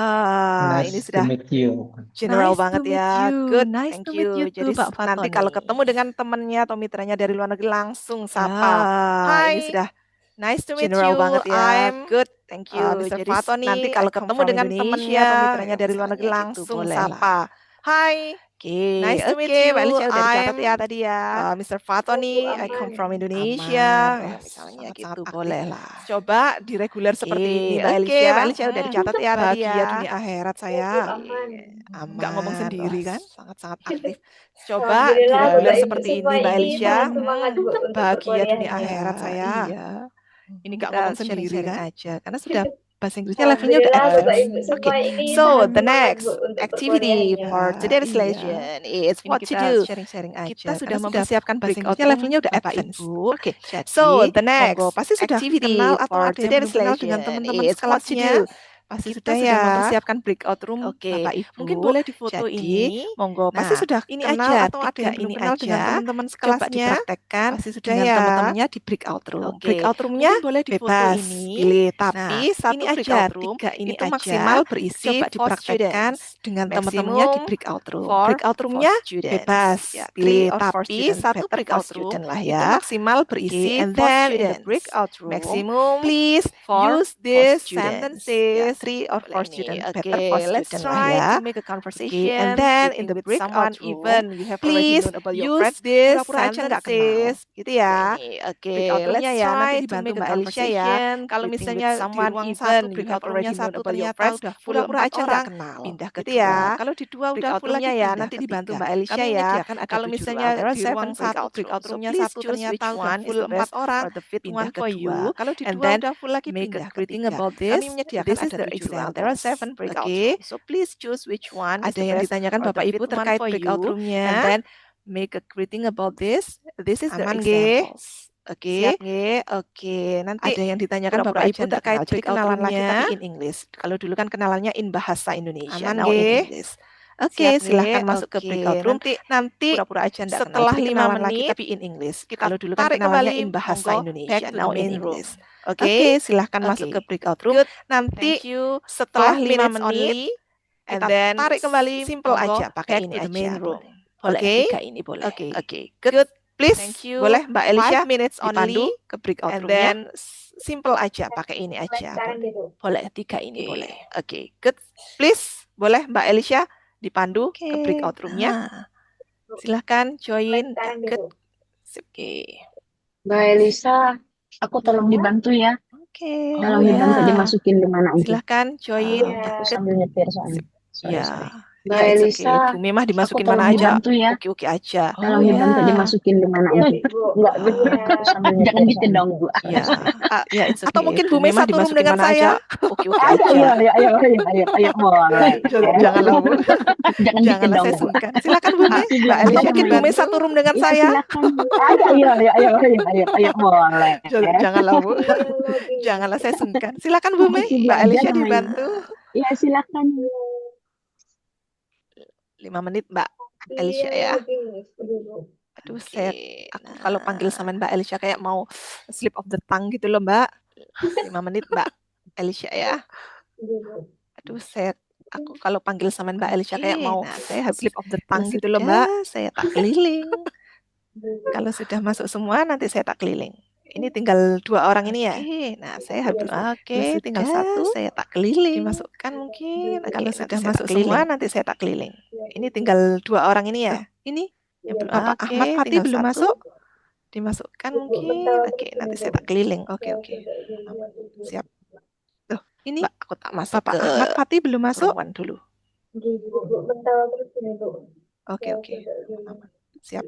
ini Nice to sudah meet you. General nice banget to meet ya. you. Good, Nice thank to meet you Jadi too, Pak nanti Fatoni. kalau ketemu dengan temannya atau mitranya dari luar negeri langsung Ya, sapa. Ini Hai. sudah Nice to meet general you. banget ya. I'm Good, thank you. Mr. Jadi Fatoni. nanti kalau I come ketemu from dengan temannya Indonesia. atau mitranya dari luar negeri Misalnya gitu, langsung boleh sapa. Hai. Oke, Nice to meet oke, you. Mbak Alicia udah dicatat I'm ya tadi ya. Mr. Oh, Fatoni. Bu, I come from aman. Indonesia. Aman. Misalnya Sangat-sangat gitu, aktif. boleh lah. Coba di reguler seperti ini, Mbak Oke, Alicia. Mbak Alicia udah dicatat ya tadi Bahagia ya. dunia akhirat Oh, Bu, saya. aman. Aman. Nggak ngomong sendiri Wah, kan? sangat-sangat aktif. Coba di Alhamdulillah reguler Bapak Ibu seperti semua ini, Mbak ini Alicia. sangat semangat Bu untuk Bahagia dunia perkuliahannya. akhirat saya. Iya. Ini nggak Kita ngomong sendiri sharing-sharing kan? aja karena sudah bahasa Inggrisnya levelnya udah Alhamdulillah Bapak advance. Ibu Oke, semua ini so sangat the semangat next Bu untuk activity perkuliahannya. for today's Iya. lesson is Ini what to kita do. sharing-sharing aja. Kita sudah Karena mempersiapkan bahasa breakout Inggrisnya room levelnya udah Bapak advance. Ibu. Oke, Jadi, so the next monggo pasti sudah activity kenal atau for ada yang today's belum kenal dengan lesson teman-teman is what to sekelasnya. do. Pasti Kita sudah sudah ya. mempersiapkan breakout room Oke, Bapak Ibu. mungkin boleh difoto Jadi, ini. monggo pasti Nah, sudah ini kenal aja, atau ada yang 3 belum ini kenal dengan aja. teman-teman Coba sekelasnya. dipraktekkan Pasti sudah dengan ya. teman-temannya di breakout room. Oke, Breakout roomnya mungkin boleh difoto bebas ini. pilih, Nah, tapi satu ini aja breakout room 3 ini itu aja maksimal berisi coba 4 dipraktekkan students. dengan teman-temannya di Maximum breakout room. for Breakout 4 roomnya students. bebas Ya, pilih, 3 or 4 tapi students. satu Better breakout 4 room student lah itu ya. maksimal Oke, berisi and 4 then in the students. breakout room, Maximum please use 4 these students. Ya, sentences 3 or 4 students, better Okay, 4 let's students lah try ya. to make a Okay, conversation. and then in Speaking the with breakout someone room, even you have already please known about your use friends, this pura-pura aja nggak kenal, sentences. gitu ya. Ini, okay, Breakout roomnya let's ya, nanti try to dibantu make a Mbak Alicia ya. conversation. Kalau Greeting misalnya with di someone ruang even satu, you have breakout roomnya already known satu about your ternyata friends, udah full pura-pura 4 aja nggak orang, kenal. pindah ke Gitu 2. ya. Kalau di 2 udah Breakout full lagi roomnya ya, pindah nanti ke dibantu 3. Mbak Alicia Kami ya. menyediakan ada Kalau 7 misalnya ruang. di Di ruang ruang satu, satu, breakout so roomnya please satu choose which ternyata udah one is full the 4 best orang, or the fit pindah one ke for 2. you. Kalau di And 2 then udah full lagi make pindah a ke greeting 3. about Kami this. menyediakan This is ada the 7 exam. ruang There are kelas. 7 breakout Oke. rooms. So please choose which one is Ada the yang best ditanyakan or the Bapak fit Ibu one terkait for breakout you. roomnya. And then make a greeting about this. This is the Aman nggih? examples. Oke. Siap nggih? Oke. Nanti Ada yang ditanyakan pura-pura Bapak aja Ibu nggak terkait kenal. Jadi breakout kenalan lagi roomnya. tapi in English. Kalau dulu kan kenalannya in bahasa Indonesia. Aman Now in nggih? English. Oke, Siap silahkan nggih? masuk ke Oke. breakout room. Nanti Pura-pura aja nggak kenal. setelah Jadi 5 kenalan lagi menit tapi in English. kita Kalau dulu kan tarik kenalannya kembali in bahasa monggo Indonesia. back to the Now in main room. English. Oke? Oke, silahkan Oke. masuk ke breakout room. Good. Nanti Thank you. setelah 5 5 minutes menit, only, and kita then tarik kembali simple monggo aja pakai back ini to the aja. main room. Boleh, Oke? tiga ini boleh. Oke. Oke, Good. Please, Thank you. boleh Mbak Alicia 5 minutes dipandu only, ke breakout and roomnya. then simple aja pakai ini aja. Sekarang Boleh. gitu. Boleh, tiga ini Oke. boleh. Oke. Good. Please, boleh Mbak Alicia dipandu ke Oke. breakout roomnya. Silahkan join. Sekarang Good. gitu. Oke. Mbak Elisa, aku tolong dibantu ya. Oke. Tolong dibantu dimasukin di mana aja. Silahkan join. Iya. Aku sambil nyetir soalnya. Ya. Sorry. Ya, Mbak it's Elisa, okay. Bu Memah dimasukin aku mana tolong aja. dibantu ya. Oke-oke aja. Tolong dibantu dimasukin di mana aja. Enggak, aku sambil nyetir. Jangan gitu dong, Bu. Ya. Ya, it's okay. Atau mungkin Bu Bu Mei Memah satu room dimasukin dengan mana saya. aja. Oke-oke Ayo, aja. ayo, boleh. Janganlah Bu. Jangan gitu Janganlah dong, saya Bu. sungkan. Silakan Bu Mei. Mbak bilang Alicia aja mungkin Bu teman. Mei satu room dengan Ya, saya. silakan. Ayo, boleh. Janganlah Bu. Janganlah saya sungkan. Silakan Bu Mei. Kasih dia Mbak aja Alicia namanya. dibantu. Ya, silakan. 5 menit Mbak Alicia ya. Aduh, aku kalau panggil sama Mbak Alicia kayak mau slip of the tongue gitu loh Mbak. 5 menit Mbak Alicia ya. Aduh, aku kalau panggil sama Mbak Alicia kayak mau saya slip of the tongue gitu loh Mbak. Saya tak keliling. Kalau sudah masuk semua nanti saya tak keliling. Ini tinggal 2 orang ini ya. Oke, nah saya habis. Oke, tinggal Sudah, 1. saya tak keliling. Dimasukkan mungkin. Kalau Oke, sudah nanti saya masuk tak semua keliling. nanti saya tak keliling. Ini tinggal 2 orang ini ya. Ini Yang belum Bapak Oke, Ahmad Pati tinggal belum 1. masuk. Dimasukkan mungkin. Oke, nanti saya tak keliling. Oke. Siap. Tuh, Ini Mbak, aku tak masuk Bapak ke Ahmad Pati belum masuk. ruangan dulu. Oke. Siap.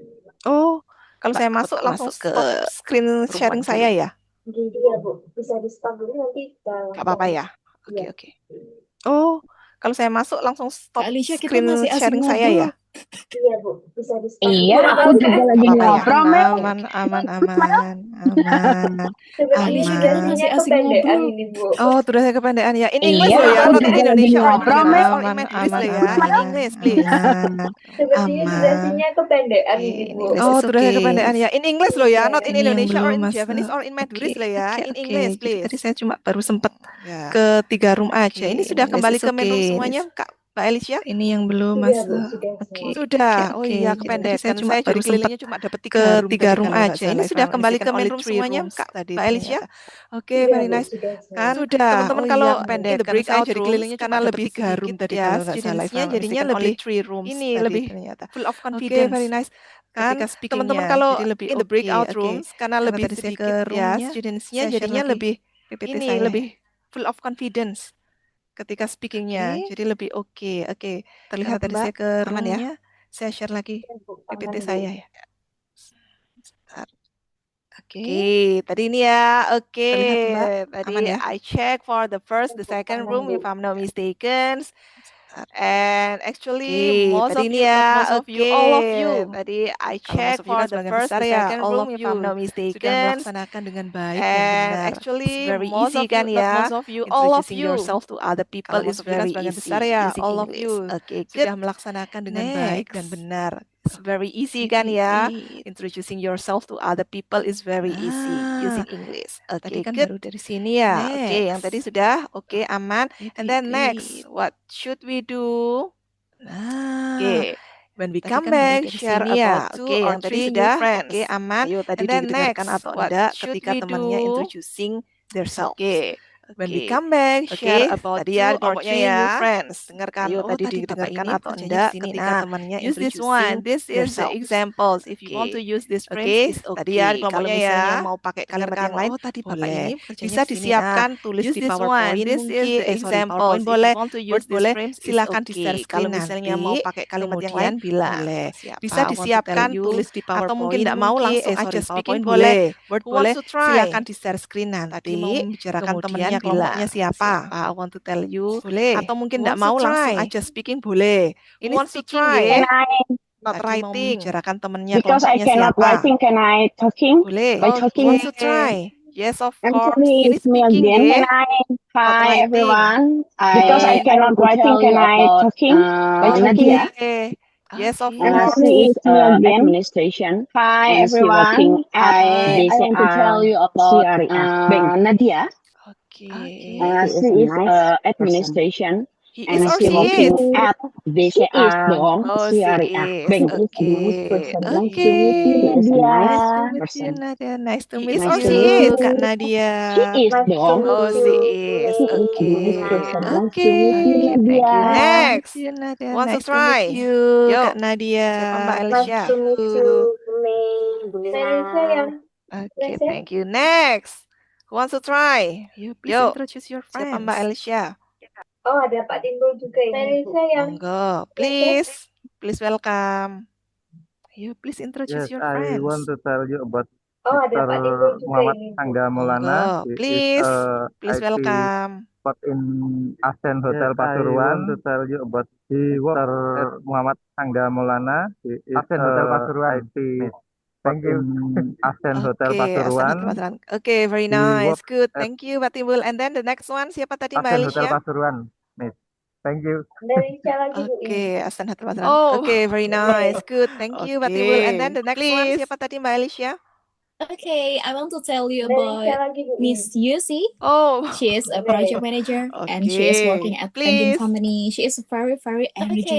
Oh, kalau Mbak, saya aku masuk tak langsung masuk ke stop screen sharing ruangan saya dulu. ya. Iya Bu, bisa di stop dulu nanti kita. Gak apa-apa ya. Iya. Oke. Oh, kalau saya masuk langsung stop Kak Alicia, kita screen masih asik sharing saya ngobrol. ya. Iya Bu, bisa di stop. Iya, aku juga lagi Gak apa-apa ya. ngobrol, Mel. Aman. Alicia, kita Aman. masih asik kependean ngobrol. ini Bu. Oh, durasi kependean ya. In English Iya, loh ya, aku not in juga lagi Indonesia or in ngobrol, Japanese Mel. or in Mandarin loh ya. In English, please. Sepertinya durasinya kependean ini Bu. Oh, durasi kependean ya. In English loh ya, not in Ini yang Indonesia or belum in masuk. Japanese or in Mandarin loh ya. In Oke. English, Jadi please. tadi saya cuma baru sempat Ke 3 room aja. Ini Oke, sudah this kembali is ke main room okay. semuanya, Kak Mbak Alicia? Ini yang belum Sudah, Bu, masuk. sudah Oke. semua. Sudah. Oh Oke, iya, jadi kependekan. saya cuma Saya baru jadi kelilingnya sempat cuma dapat ke 3 room 3 tadi room kalau nggak aja. salah. Ini If sudah I'm kembali mistaken, ke main only room 3 semuanya, rooms Kak tadi Mbak Alicia? ternyata. Oke, Iya, very Bu, nice. sudah semua. Kan Sudah. teman-teman Oh kalau iya, in the kependekan. breakout Saya jadi rooms kelilingnya karena cuma dapat lebih 3 room sedikit tadi ya kalau nggak salah. If studentsnya I'm jadinya mistaken, lebih only 3 rooms ini tadi lebih ternyata. full of Oke, confidence. very nice. Kan Ketika teman-teman speakingnya kalau jadi lebih in the oke. breakout Oke. rooms karena Karena lebih tadi saya ke sedikit ya roomnya, studentsnya saya share jadinya lagi lebih PPT ini saya. lebih full of confidence ketika speakingnya. Oke. Jadi lebih oke. Oke. Terlihat Terlihat tadi Mbak saya ke aman ya? roomnya, saya share lagi PPT saya ya. Sebentar. Oke. Oke, tadi ini ya. Oke, Terlihat Mbak, tadi aman ya? I check for the first, the second room if I'm not mistaken. And actually, Oke, most tadi of ini you, not ya. most of you, Oke. all of you. Tadi I Kalau check most of you for kan the sebagian first, besar the ya, second all room of if I'm you not sudah mistaken. melaksanakan dengan baik dan And benar. It's actually, very most easy of kan you, not ya. most of you, all of Introducing you. yourself to other people Kalau is most of you kan very sebagian easy besar ya, using all of English. you. Oke, Good. sudah melaksanakan dengan baik dan Next. benar. It's very easy Ini kan ya. it. Introducing yourself to other people is very easy using Nah, English. tadi Okay, kan good. baru dari sini ya. Oke, yang tadi Next. sudah. Oke, aman. And then next, It. what should we do? Nah, Oke, when we tadi come kan baru back, dari share sini ya. about 2 Oke, or yang tadi 3 new sudah. friends. Oke, aman. Ayo tadi And then didengarkan next, atau what enggak should ketika we temannya do? introducing themselves. Oke. When we come back, share about tadi ya two or boardnya three ya. new friends. Dengarkan, Ayo tadi tadi didengarkan Bapak ini atau kerjanya enggak di sini. ketika Nah, temannya use this one. introducing This is the yourselves. examples. If you want to use this phrase, it's Tadi ya okay. Kalau kelompoknya misalnya ya. mau pakai kalimat Dengarkan, yang lain, tadi Bapak boleh. ini kerjanya Bisa di sini. Nah, disiapkan, tulis use di this PowerPoint one. This is mungkin. the examples. PowerPoint If you boleh, want to use Word this boleh. phrase, it's Silakan di-share okay. screen Kalau misalnya nanti. mau pakai kalimat yang lain, Kemudian bilang. boleh. Siapa? Bisa I want to tell disiapkan, you. tulis di PowerPoint. Atau mungkin tidak mau langsung aja PowerPoint speaking boleh. boleh. Word Who boleh. wants to try? Silakan di-share screen nanti. Tadi mau membicarakan Kemudian temannya, bilang. kelompoknya siapa? I want to tell you. Boleh. Atau mungkin Who tidak wants to mau langsung try? aja speaking boleh. Who Ini wants to speaking try? ya. Can I, Not Tadi mau writing. membicarakan temannya, because I kelompoknya cannot siapa? writing, can I talking? Boleh. By Who talking? wants to try? Yes, of I'm course. sorry, Ini it's me speaking again. ya. Can I? Not Hi writing. everyone. Because I Okay. cannot writing, can I talking? By talking? Okay. Yes, of Okay. I'm course. sorry, it's me again. Administration. Hi everyone. I want to tell you about Nadia. Okay. She is administration. He And is or she she working is? at BCA dong. Oh, she is. Bank. Okay. Nice Okay. to meet you, Nice to Nadia. meet you, Nadia. Nice to He meet is or Nice to she meet you, you. Kak Nadia. She is dong. Oh, she is. Okay. Okay. Thank you. Next. You, Nadia. Wants to Nice to meet try? you, Yo. Kak Nadia. Siapa Mbak Nice Alicia? to meet you, Melissa yang Okay, Melissa. thank you. Next. Who wants to try? You please Yo. introduce your Siapa friends. Mbak Alicia? Oh, ada Pak Timbul juga ini. Melissa yang Monggo. Please. Please welcome. You please introduce your I friends. want to tell you about Oh, ada Pak Timbul Mr. juga Muhammad ini. Angga Maulana. Monggo. He is Please. Please IT welcome. spot in Ascent Hotel Pasuruan. I want to tell you about Mr. Muhammad Angga Maulana. He is Ascent Hotel Pasuruan. IT Thank you. Ascent Hotel Okay, Pasuruan. Okay, very He nice. works Good. at Thank you, Pak Timbul. And then the next one, siapa tadi Mbak Ascent Hotel Alicia? Pasuruan. Miss. Thank you. Melissa lagi Bu ini. Okay, Asan Hatta Patran. Oh. Okay, very nice. Good. Thank you, Pak Timbul. And then the next one, Please. siapa tadi Mbak Alicia? Okay, I want to tell you Melissa about lagi Bu ini. Miss Yusi. Oh. She is a project manager and she is working at banking Please. company. She is a very, very energetic,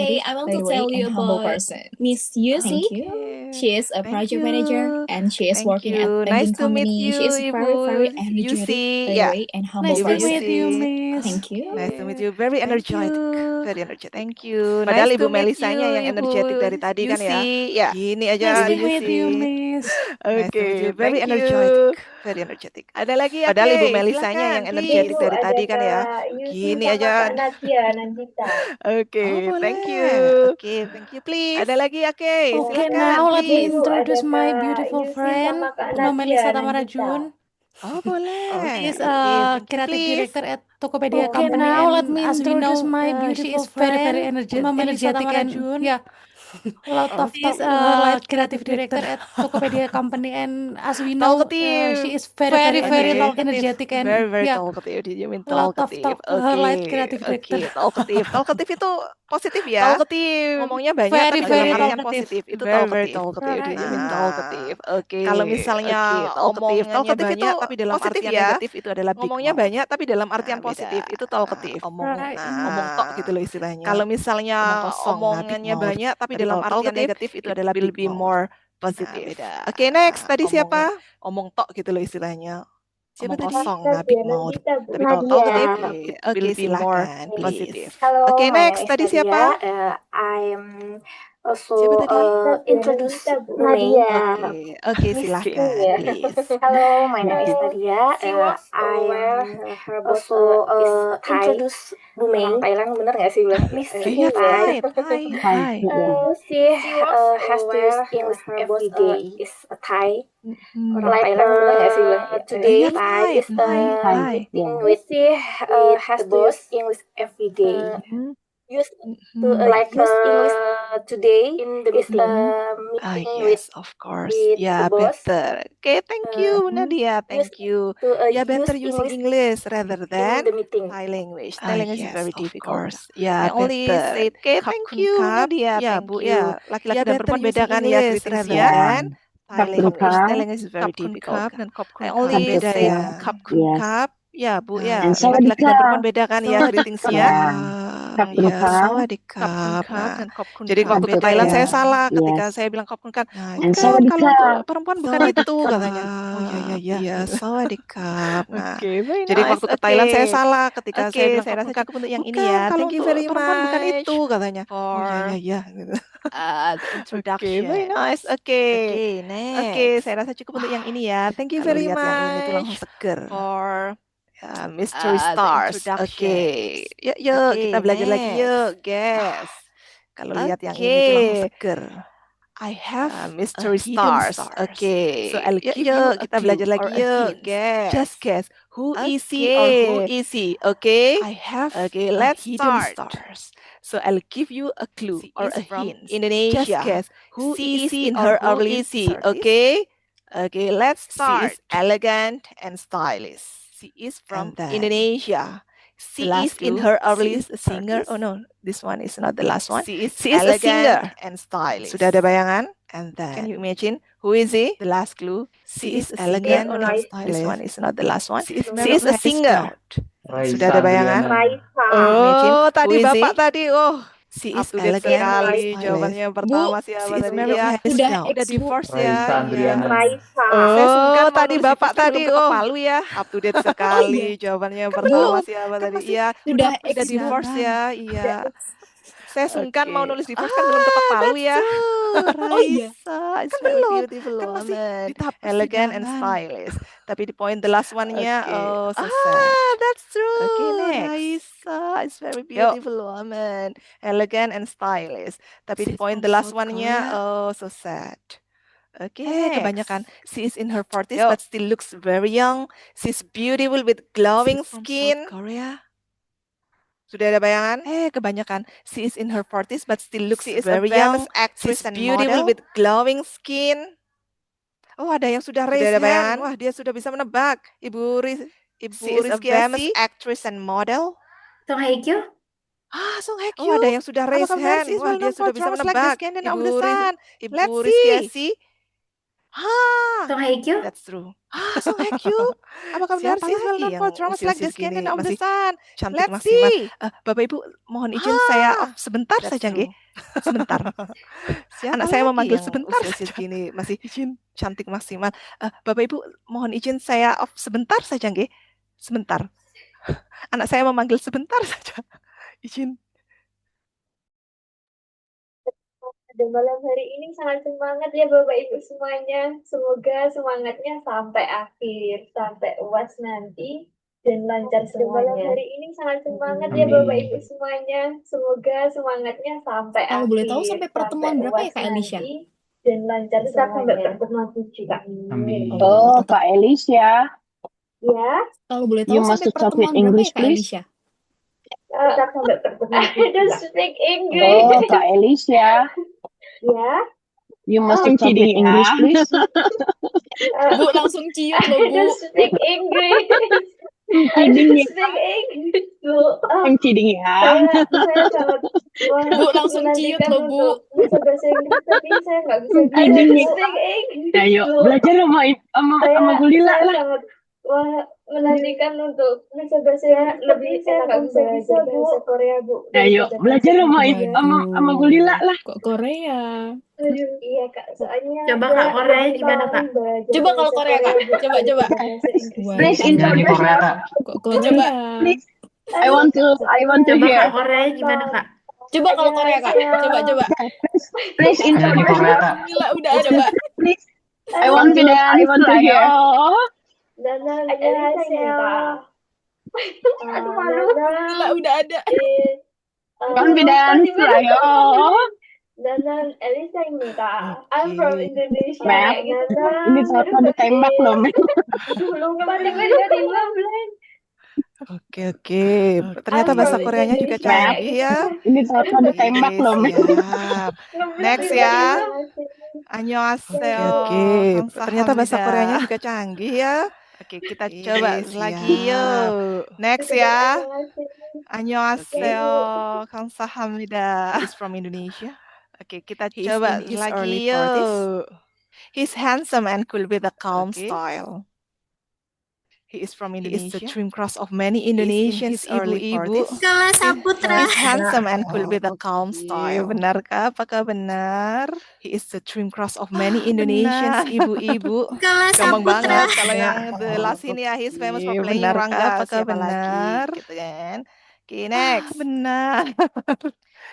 Miss Yusi. Thank you. She is a Thank project you. manager and she is Thank working you. at Nice banking to meet company. you, She is a very, very Ibu energetic, Yusi. Yeah. very and humble Nice to person. meet you, Yusi. Miss. Thank you. Nice to meet you. Very Thank energetic. you. Very energetic. Thank you. Padahal Nice Ibu to meet Melisanya you, yang energetic dari tadi kan ya. Yusi. Ya. Gini aja Nice to Ibu meet you, Yusi. Miss. Nice to meet you. Okay, Very thank energetic. you. Very energetic. Ada lagi ya, Padahal Ibu Kay? Melisanya Silakan, yang please. energetic Bu, dari ada tadi kan ya. Kak Yusi Gini sama aja. Kak Nadia, Nandita. Okay, Oh, thank boleh. you. Oke, thank you please. Ada lagi ya, Kay? Okay, Silakan, now let me please. introduce my beautiful friend, Nomelisa Tamarajun. Oh, boleh. She's Oke, thank you, creative please. director at Tokopedia Okay, Company. now And let me as we know, introduce my she beautiful is very, very friend, energetic Nomelisa and Tamarajun. yeah, a lot of She's her life creative director director. at Tokopedia Company, and as we know, Talkative. she is very, very Okay. energetic and Very, very yeah, talkative. Did you mean a lot of talkative? her life Oke, creative director. oke, talkative. Talkative itu positif ya. Talkative. Ngomongnya banyak Very, tapi very dalam artian talkative. positif. Itu Very, very talkative. talkative. Did you mean Nah. talkative? Oke. Kalau misalnya talkative. omongannya Talkative itu banyak tapi dalam positif artian ya. negatif itu adalah big Ngomongnya mouth. banyak tapi dalam artian Nah, beda. positif itu talkative. Right. Omong tok gitu loh istilahnya. Kalau misalnya Omong kosong, nah, big omongannya mouth. banyak tapi Tapi dalam kalau artian talkative, negatif itu it adalah will big be mouth. more Nah, positif. beda. Oke, next. Tadi Omong- siapa? Omong tok gitu loh istilahnya. Siapa Omong tadi? kosong, nah big mouth. Nandita, Bu. Tapi kalau Nadia. talkative, it Oke, will be more silakan, positif. please. Hello, Oke, my next. name is Tadi Nadia. siapa? I'm also Siapa tadi? introduce Nandita, Bu. Nadia. Oke, silakan, Yeah. please. Hello, my name is Nadia. I'm also introduce Bumei. Orang Thailand bener nggak sih bilang Miss Iya, Thai? Hai. She has to use English every day. Is a Thai. Orang Thailand bener nggak sih bilang today Iya, Thai is Hai. meeting with has to use English every day. Use to like use English today in the meeting. Ah, Meeting with yes, of course. with Ya, the boss. better. Oke, thank you, Nadia. Thank you. to Ya, better use using English English rather in than the meeting. Thai language. Ah, Thai language is yes, very of difficult. course. Ya, I only better. said Oke, cup thank kun you, cup. Nadia. Ya, Thank Bu, you. ya. Laki-laki Ya, dan better perempuan using bedakan ya English greetingsnya. rather than Thai Cup kun language. cup. Thai language is very Cup kun difficult. cup dan cup kun I cup. only Beda said ya. Cup kun Yes. cup. Ya, Bu, Nah, ya. And Laki-laki dan sawadika. perempuan bedakan ya greetingsnya. Yeah. Ah, sawadikap. Nah, jadi waktu ke Thailand saya salah ketika saya bilang kopkun kan, bukan kalau untuk perempuan bukan itu katanya. Oh iya. Iya, sawadikap. Nah, jadi waktu ke Thailand saya salah ketika saya bilang Saya rasa kopkun kan, cukup untuk yang ini bukan ya. kalau Thank you untuk very perempuan bukan much itu katanya. Oh for iya gitu. the introduction. Very nice. Oke, Next. saya rasa cukup untuk yang ini ya. Thank you Kalau very lihat much. yang ini tuh langsung seger. For mystery The stars. introduction. Yuk kita belajar lagi next. yuk, guys. Kalau lihat yang ini tuh langsung seger. I have mystery hidden stars. So I'll give you Yuk, a kita clue belajar lagi or a yuk, hint. guys. Just guess who is he or who is he? Okay. I have Let's hidden start. stars. So I'll give you a clue She or is a from hint. Indonesia. Just guess who She is is he in or her who early is he? 30s. Okay, let's start. She is elegant and stylish. She is from And then, Indonesia. She last is in clue, her she early is a singer. 30s. Oh no, this one is not the last one. She is a elegant singer. and stylish. Sudah ada bayangan? And Can you then, imagine? Who is he? the last clue, She she is is a elegant singer. Oh no, and this stylish. one is not the last one. She is She married is a to Harry singer. Scott. Sudah ada bayangan? Raisa. Imagine. Oh, tadi Who is Bapak he? tadi. Oh, she Up is to date elegant and sekali. stylish. Jawabannya yang Bu, pertama siapa she is tadi? married to Ya, Harry udah Scott. ex, udah Bu. divorce ya. Raisa Iya. Andriana. Raisa. Saya sungkan mau Tadi nulis Bapak divorce kan belum tadi. ketok Oh, palu ya. Up to date sekali. Jawabannya yang Kan pertama belum. siapa Kan tadi? masih Iya, Udah ex udah divorce siaran. ya. Iya. Saya sungkan mau nulis divorce kan Ah, belum ketok palu that's ya. true. Oh iya. Raisa is Kan very belum. beautiful Kan masih woman, di tahap elegant and persidangan. stylish. Tapi di point the last one-nya, Oke. oh so sad. That's true. Okay, next. Raisa. Raisa is very beautiful woman, elegant and stylish. Tapi di She's point from the last South one-nya, Korea. oh so sad. Okay, Kebanyakan. next. She is in her 40s but still looks very young. She's beautiful with glowing She's from skin. South Korea. Sudah ada bayangan? Kebanyakan. She is in her 40s but still looks She is very a famous young. actress She's and beautiful model. with glowing skin. Oh, ada yang sudah Sudah raise ada hand. bayangan? Wah, dia sudah bisa menebak. Ibu She is a Rizky famous Asi. actress and model. Song Hye Kyo. Song Hye Oh, ada Kyo. yang sudah raise Apakah hand. Mercy is Wah, well dia known for sudah bisa dramas like The menebak. Scandal of Ibu the Sun? Ibu Let's Rizky see. Asi. Song Hye Kyo. That's true. Song Hye Kyo. Apakah Siapa Mercy is well lagi known yang for dramas like usil-usil The Scandal gini of the masih Sun? cantik Let's maksimal? see. Bapak Ibu, mohon izin saya off sebentar That's saja, nggih. true. Sebentar. Siapa Anak saya lagi memanggil yang sebentar usil-usil saja. gini masih Izin cantik maksimal. Bapak Ibu, mohon izin saya off sebentar saja, nggih. Sebentar. Anak saya memanggil sebentar saja. Izin. Pada malam hari ini sangat semangat ya Bapak Ibu semuanya. Semoga semangatnya sampai akhir, sampai UAS nanti dan lancar semuanya. Malam hari ini sangat semangat ya Bapak Ibu semuanya. Semoga semangatnya sampai Kalau akhir. boleh tahu sampai pertemuan berapa ya, UAS Kak Elisha? nanti dan lancar semuanya. Sampai pertemuan 7 Kak. Oh, Kak Elisha, Ya, Kalau boleh you tahu must sampai talk with pertemuan berapa ya, English, Kak please. Elisha? tetap sampai pertemuan 7 I don't Kak. speak English. Oh, Kak Elisha, Ya, you must I'm talk with kidding English, ya. please. Bu, langsung ciut loh, I Bu. don't speak English. I'm I kidding don't ya. speak English. Bu. I'm kidding ya. Saya sangat Bu, langsung ciut menantikan loh, Bu. untuk bisa bahasa Inggris tapi saya nggak bisa I'm I bisa kidding don't ya. Bu. speak English. Ayo, Bu, belajar sama saya Gulila saya lah. sangat menantikan untuk bisa bahasa Inggris tapi saya nggak bisa bahasa Korea Bu. Ayo, belajar sama Gulila lah. Kok Korea? Aduh, iya Kak, soalnya Coba saya Kak, Korea lebih gimana, Kak? sering belajar Coba kalau bahasa Korea, Kak. Bu, Coba. daripada bahasa Inggris. Wah, Please Anda introduce Korea, us. Kak. kok Korea? Please, I want to Coba hear. Kak, Korea gimana, Kak? Coba kalau Korea, Kak. Coba. Please Saya di introduce Korea, us. Kak. Gila, udah coba. Please, I want to hear. 안녕하세요. Aduh, malu. Gila, udah ada. Confidence ayo. 나는 엘리사입니다. Oke. I'm from Indonesia. Map. 나는 Ini saat ditembak loh, Map. lupa tiba-tiba blank. Oke. Ternyata I'm bahasa from Koreanya juga Indonesia. canggih ya. Ini saat ditembak loh, Map. Siap. Next ya. Annyeonghaseyo. Oke. Ternyata bahasa 감사합니다. Koreanya juga canggih ya. Oke, kita coba lagi siap. yuk. Next ya. 안녕하세요. Annyeonghaseyo. 감사합니다. He's from Indonesia. Oke, kita He is coba in his early lagi 40s. yuk. He's handsome and cool with a calm Okay. style. He is from Indonesia. He is the dream crush of many Indonesians early Kelas 40s. Saputra. He's handsome and cool with a calm style. Benarkah? Apakah benar? He is the dream crush of many Indonesians ibu-ibu. Kelas Gampang Saputra. banget kalau yang the last ini ya. He's famous for playing rangga. Apakah benar? Gitu kan. Okay, next. Benar.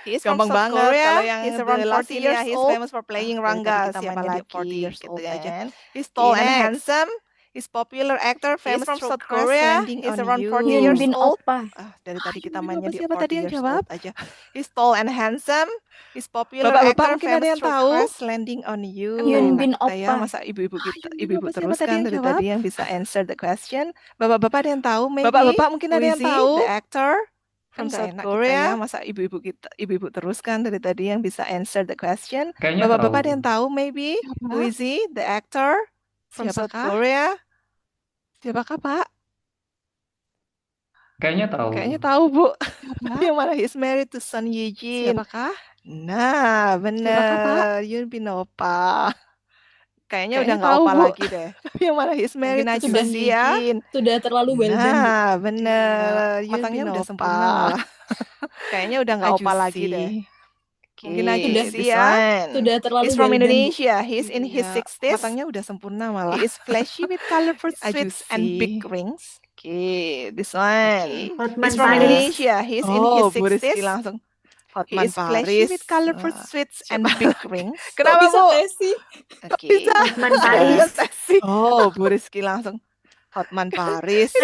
He is from South Korea. Kalau yang he's around 40 years old. He's famous for playing rangga. Siapa lagi 40 years old aja. He's tall and handsome. He's popular actor famous from South Korea. He's around 40 years old. Dari tadi kita mainnya di siapa tadi yang jawab aja. He's tall and handsome. He's popular actor mungkin ada yang tahu. Landing on you. Yoon Bin Ya, Oppa. masa ibu-ibu kita, ibu-ibu terus kan dari tadi yang bisa answer the question. Bapak-bapak ada yang tahu maybe? Bapak-bapak mungkin ada yang tahu. The actor from South Korea. Ya, masa ibu-ibu kita, ibu-ibu terus kan dari tadi yang bisa answer the question. Bapak-bapak ada yang tahu maybe? Who is he? The actor from South Korea. Siapakah, Pak? Kayaknya tahu. Kayaknya tahu, Bu. Yang mana? He's married to Son Ye Jin. Siapakah? Nah, benar. Siapakah, Pak? Yoon Bin Oppa. Kayaknya udah nggak Oppa lagi deh. Yang mana? He's married to Son Ye Jin. Sudah terlalu well done. Nah, benar. Matangnya udah sempurna malah. Kayaknya udah nggak Oppa lagi deh. Mungkin aja sudah terlalu He's from Indonesia. He's in his 60s. Matangnya udah sempurna malah. He is flashy with colorful sweets and big rings. Okay, this one. He's from Indonesia. He's in his 60s. Langsung. He is flashy with colorful sweets and big rings. Kenapa, Bu? Oke. Hotman Paris. Oh, Bu Rizky langsung. Hotman Paris.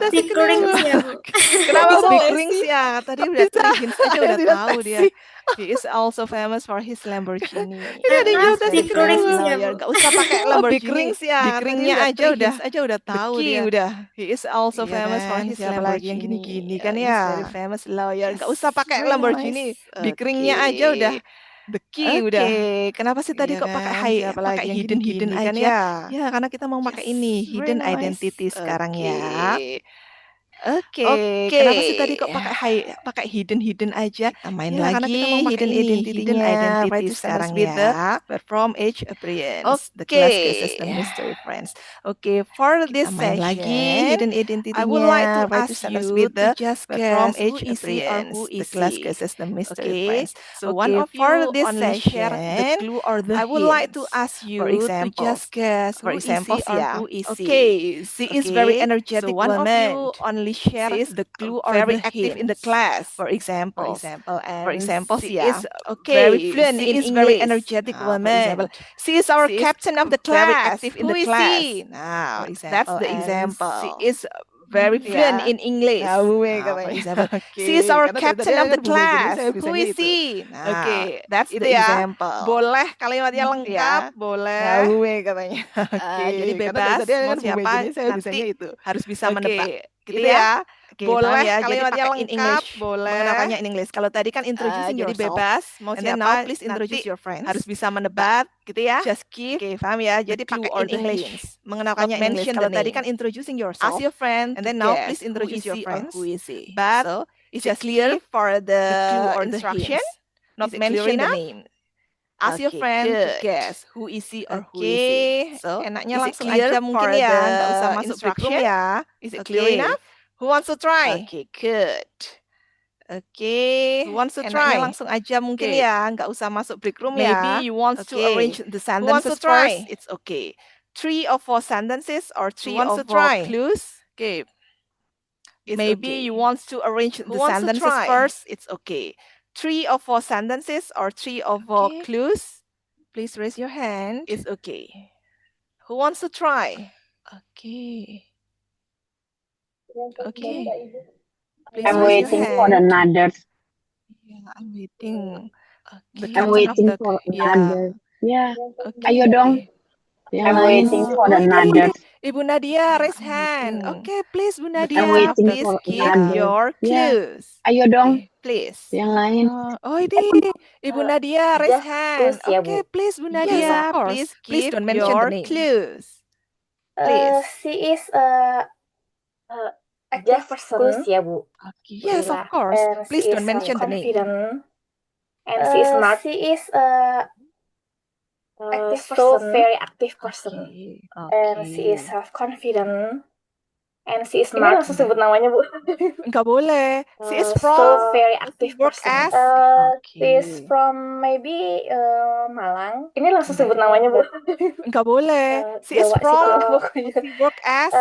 Big rings ya, Bu. Kenapa Big Rings ya? Tadi udah 3 hints aja udah tahu dia. He is also famous for his Lamborghini. Big rings ya, Bu. Gak usah pakai Lamborghini. Big Rings ya. Big Ringnya aja udah tahu dia. Udah. He is also famous for his Lamborghini. Yang gini-gini kan ya. Very famous lawyer. Gak usah pakai Lamborghini. Big Ringnya aja udah. The key udah. Kenapa sih tadi kok pakai hidden aja? Ya, karena kita mau pakai ini hidden identity sekarang ya. Oke. Kenapa sih tadi kok pakai hidden aja? Kita main lagi karena kita mau pakai hidden identity sekarang ya. From age appearance. The class cases the mystery friends. Oke, for this session lagi hidden identity-nya. I would like to ask you to just guess from age appearance. The class cases the mystery friends. So one of for this session, the clue or the I would like to ask you to just guess. For example, who is he? Okay, she is very energetic woman. So one of you only share the clue or very active in the class. For example, she is very fluent in English. Very energetic woman. She is our captain of the class. Very active in the class. Now, that's the example. She is very fluent in English. For example, she is our captain of the class. Who is she? Okay, that's the example. Boleh kalimatnya lengkap, boleh. Katanya. Jadi bebas mau siapa nanti harus bisa menebak. Gitu ya. Boleh ya, kalimatnya lengkap, boleh. Mengenalkannya in English. Kalau tadi kan introducing jadi bebas, mau siapa, now please introduce your friends. Harus bisa menebak, gitu ya. Just give. Oke, paham ya. Jadi pakai in English. Mengenalkannya in English. Kalau tadi kan introducing yourself. Ask your friend. And then now please introduce your friends. Who is he? But so, is it clear for the clue or instruction? Not mention the name. Ask your friend to guess who is he or who is he. So, enaknya langsung aja mungkin ya, nggak usah masuk instruction ya. Is it clear enough? Who wants to try? Okay, good. Okay, who wants to try? Langsung aja mungkin ya, nggak usah masuk break room ya. Maybe you want to arrange the sentences first. It's okay. 3 or 4 sentences or 3 or 4 clues. Okay. Maybe you want to arrange the sentences first. It's okay. 3 or 4 sentences or 3 or 4 clues. Please raise your hand. It's okay. Who wants to try? Okay. Okay. Please I'm raise your waiting for hand. another. Yeah, I'm waiting. Okay. I'm waiting for another. Yeah. Okay. Ayo dong. Yang I'm lain. waiting for another. Ibu Nadia, raise hand. Okay, please, Bu Nadia, I'm waiting please for give another. your clues. Ayo dong. Okay, please. Yang lain. Oh, ini Ibu Nadia, raise hand. clues ya, Okay, Bu. please, Bu Nadia, Yes, of please give don't mention your clues. Please. She is active person. Clues ya, Bu. Okay. Yes, of course. And Please she don't is mention the name. confident. And she is smart. She is active person. So very active person. Okay. And she is self-confident. And she is smart. Ini langsung sebut namanya, Bu. Enggak boleh. She is So from. very active Work person. as. She is from maybe Malang. Ini langsung sebut namanya, Bu. Enggak boleh. She is Jawa from. situ lah pokoknya. She work as.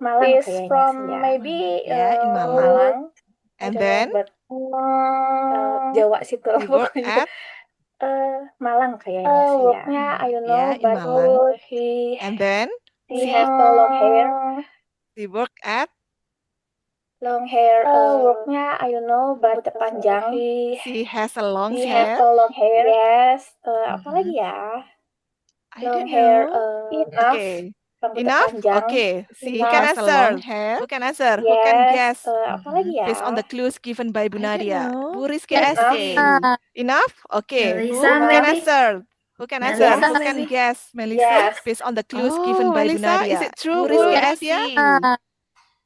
Malang she is from maybe in Malang. Malang. And then Jawa situ lah he work pokoknya. at. Malang kayaknya sih ya. Worknya I don't know, in but Malang. he And then he have a long hair. she work at. Long hair. Worknya I don't know, but panjang. She has a long He hair. have a long hair. Yes. Apa lagi ya? I Long don't hair. know. Enough. Okay. Rambutnya Enough? panjang. Okay. She Enough. can answer. Who can answer? Who can guess? Apa lagi ya? Based on the clues given by Bu Nadia. Bu Rizky Enough. Esti. Enough? Okay. Who Melissa, can maybe? answer? Who can answer? Melissa, Who can maybe? guess? Melissa? Yes. Based on the clues given by Bu Melissa, Nadia. is it true, Bu Rizky Bu Esti.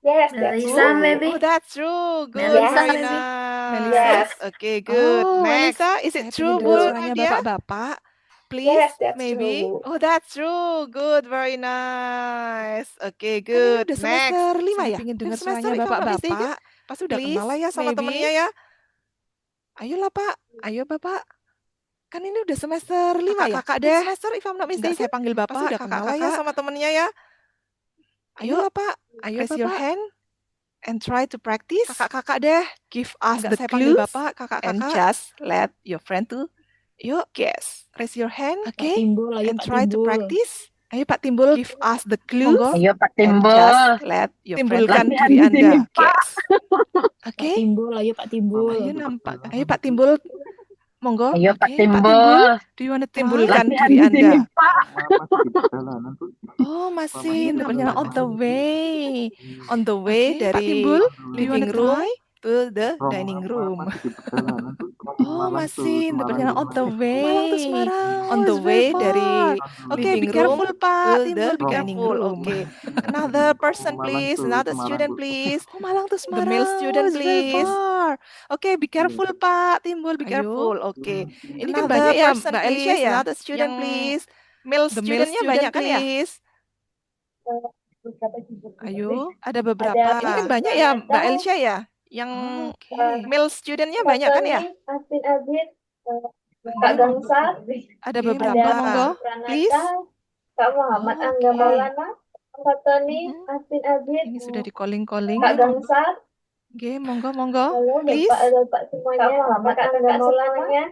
Yes, that's Melissa, true. maybe? Oh, that's true. Good. Melissa, Very maybe? nice. Yes. Okay, good. Oh, Next. Melissa, is Saya it true, pengen Bu? dengar Suaranya Nadia. bapak-bapak. Please, Yes, that's maybe. true. Oh, that's true. Good, very nice. Okay, Kan ini good. udah semester Next. 5 Saya ya? pengen Kan dengar semester suaranya if I'm not mistaken. bapak-bapak. Pasti udah Please, kenal lah ya sama maybe. temennya ya. Ayolah Pak, ayo Bapak. Kan ini udah semester 5 ya? Kakak Kan deh. semester if I'm not Enggak, mistaken. saya panggil Pasti bapak. udah kenal lah ya Kakak-kakak. sama temennya ya. Ayolah Pak, ayo Raise your Bapak. hand and try to practice. Kakak-kakak deh. Give us Enggak, the saya panggil clues Bapak, and kakak-kakak. just let your friend to yuk guess. Raise your hand, Pak okay? Timbul, ayo And Pak try to Timbul. practice. Ayo Pak Timbul, give us the clues Monggo. Ayo Pak and Timbul. just let your friend Timbulkan Latihan diri di sini, Anda Pak. guess. Pak Oke? Timbul, ayo Pak Timbul. Ayo nampak. Ayo Pak Timbul. Monggo. Ayo Pak Oke, Pak Timbul. Timbul. Do you want to timbulkan Latihan diri di sini, Anda? Pak. Oh, masih Ini perjalanan on the way. On the Oke, way Pak dari Timbul, do you living wanna room try? to the dining room. Oh, masih the perjalanan on the Malang to way. Semarang. On Oh, the it's very way dari far. Oke, be living room careful Pak to Timbul, the be dining careful. room. Okay. Another person please, another student please. Oh, Malang to The Semarang. male Oh, student it's very please. far. Oke, be careful Pak Timbul, be Ayo. careful. Oke. Ini kan Another banyak ya person Mbak Elisha please, ya? another student Yang please. Male the male studentnya student banyak kan ya? please. Ayo, ada beberapa. Ini kan banyak ya Mbak Elisha ya? Yang Oh, oke. male studentnya banyak kan ya? Astin Abid, Kak Ayo, Gangsar, ada Oke, beberapa. monggo, monggo. Please. Kak Muhammad Oh, Angga oke. Maulana, Kak Tony, Mhm. Astin Abid, Ini sudah di calling-calling. Kak Gangsar, Oke, monggo, monggo. halo Please. Bapak semuanya, Kak Muhammad Angga Maulana.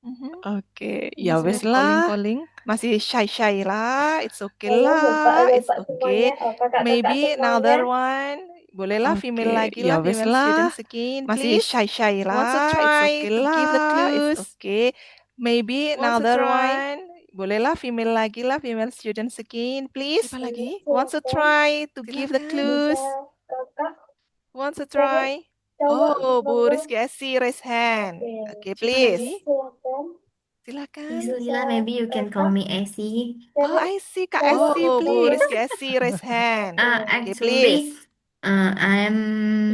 Mhm. Oke, ya Ini wes sudah lah. calling-calling. Masih shy-shy lah. It's okay Halo lah. It's Bapak okay. semuanya, kakak-kakak Maybe semuanya. another one. Bolehlah female Oke, lagi ya lah, wes female student lah. sekian, Masih please. shy-shy lah. Wants to It's try okay to give the lah. clues. It's Okay. Maybe Wants to another try. one. Bolehlah female lagi lah, female student sekian, please. Siapa lagi? Wants to try to give the Silakan. clues. Kakak, Wants to try. coba, Oh, Bu monggo. Rizky Esi, raise hand. Oke, Okay, Siapa please. lagi? silakan. Silakan. Miss Lila, maybe you can call me Essie. Oh, I see, Kak Coba, Esi, Oh, Bu please. Rizky. Esi, raise hand. Okay, please. Actually, I'm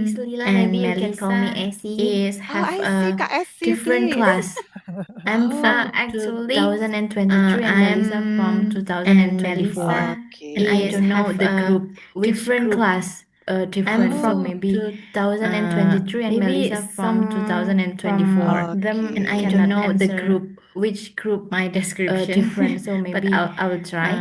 Miss Lila, and maybe you can call me Melissa Essie. is Oh, have I a see, Kak Esi, different please. class. I'm Oh, from Actually, 2023 and Melissa from I'm 2024. Okay. And I is don't know have the a group, which different group, class. different. So Oh, maybe 2023 and maybe Melissa from some 2024. them, and I Okay. don't know the answer group, which group my description. different. So But maybe I'll try.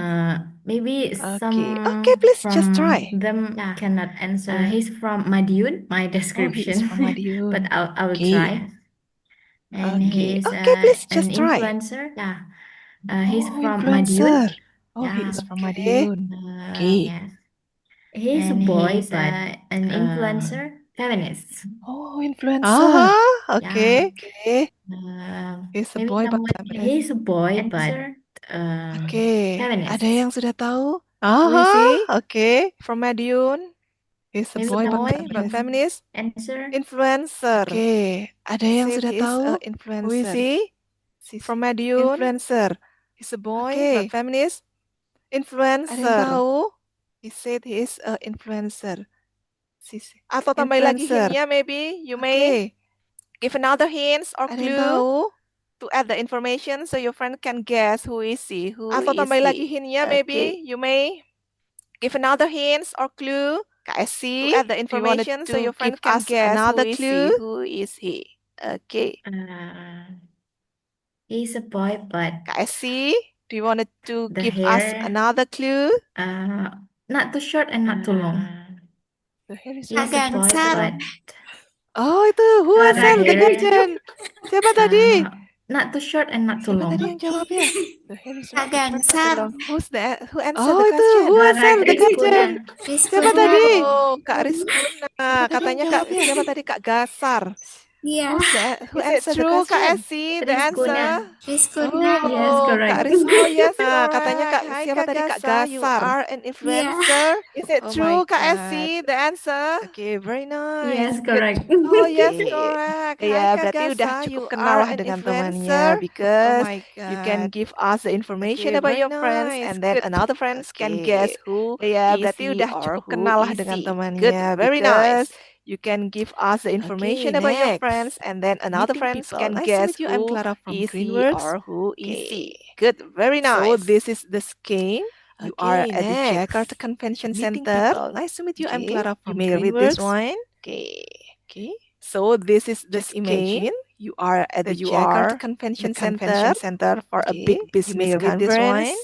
maybe Okay. some Okay, please just from try. them Yeah. cannot answer. He's from Madiun, my Oh, he description. is from Madiun. But I'll Okay. try. And Okay. he's Okay, please an just try. influencer. Yeah. He's Oh, from Madiun. influencer. Oh, he Yeah. is from okay. Madiun. Okay. Yes. He's a And boy, he's but an influencer, feminist. Oh, influencer. Yeah. Okay. Okay. He's a Maybe boy, but someone feminist. he's a boy, but answer Okay. feminist. Ada yang sudah tahu? Who is he? Okay. From Madiun. He's a Maybe boy, but someone feminist. answer Influencer. Okay. Ada yang Said sudah he is tahu? a Who is influencer. he? From Madiun. Influencer. He's a boy, Okay. but feminist. Ada yang Influencer. tahu? He said he is a influencer. Atau tambah lagi Influencer. hintnya, maybe you may Okay. give another hints or Ada yang clue tahu? to add the information so your friend can guess who is he. Who Atau is tambah he? lagi hintnya, Okay. maybe you may Give another hints or clue Kak Esi, to add the information so your friend can guess another clue. Who is he? Okay. He's a boy, but Kak Esi, do you want to the give us hair, another clue? not too short and not too long. The hair is He's a boy, but Oh, itu who the answer the hair, question? Siapa tadi? not too short and not too Siapa long. tadi yang jawabnya? The hair is not too short, not too Gansar. long. Who answered the question? Who Correct, answered the question? Siapa Rizkuna. tadi? Oh, Kak Rizkuna. Katanya Kak siapa tadi? Kak Gasar. Iya. Who answered the question? Kak Esi, the answer. Rizkuna. Yes, correct. Kak Rizko, yes, katanya Kak siapa tadi? Kak Gasar. You are an influencer. Is it true, Kak Esi? The answer. Okay, very nice. Yes, correct. Oh, yes, correct. Ya, berarti udah cukup kenal lah dengan temannya because you can give us the information about your friends and then another friends can guess who. Ya, berarti udah cukup kenal lah dengan temannya. Very nice. You can give us the information about your friends and then another friends can guess who is he or who is he. Good, very nice. So this is the scheme. You are at the Jakarta Convention Center. Nice to meet you. I'm Clara from You may read this one. Okay. So this is the scheme. You are at the Jakarta Convention Center for a big business conference.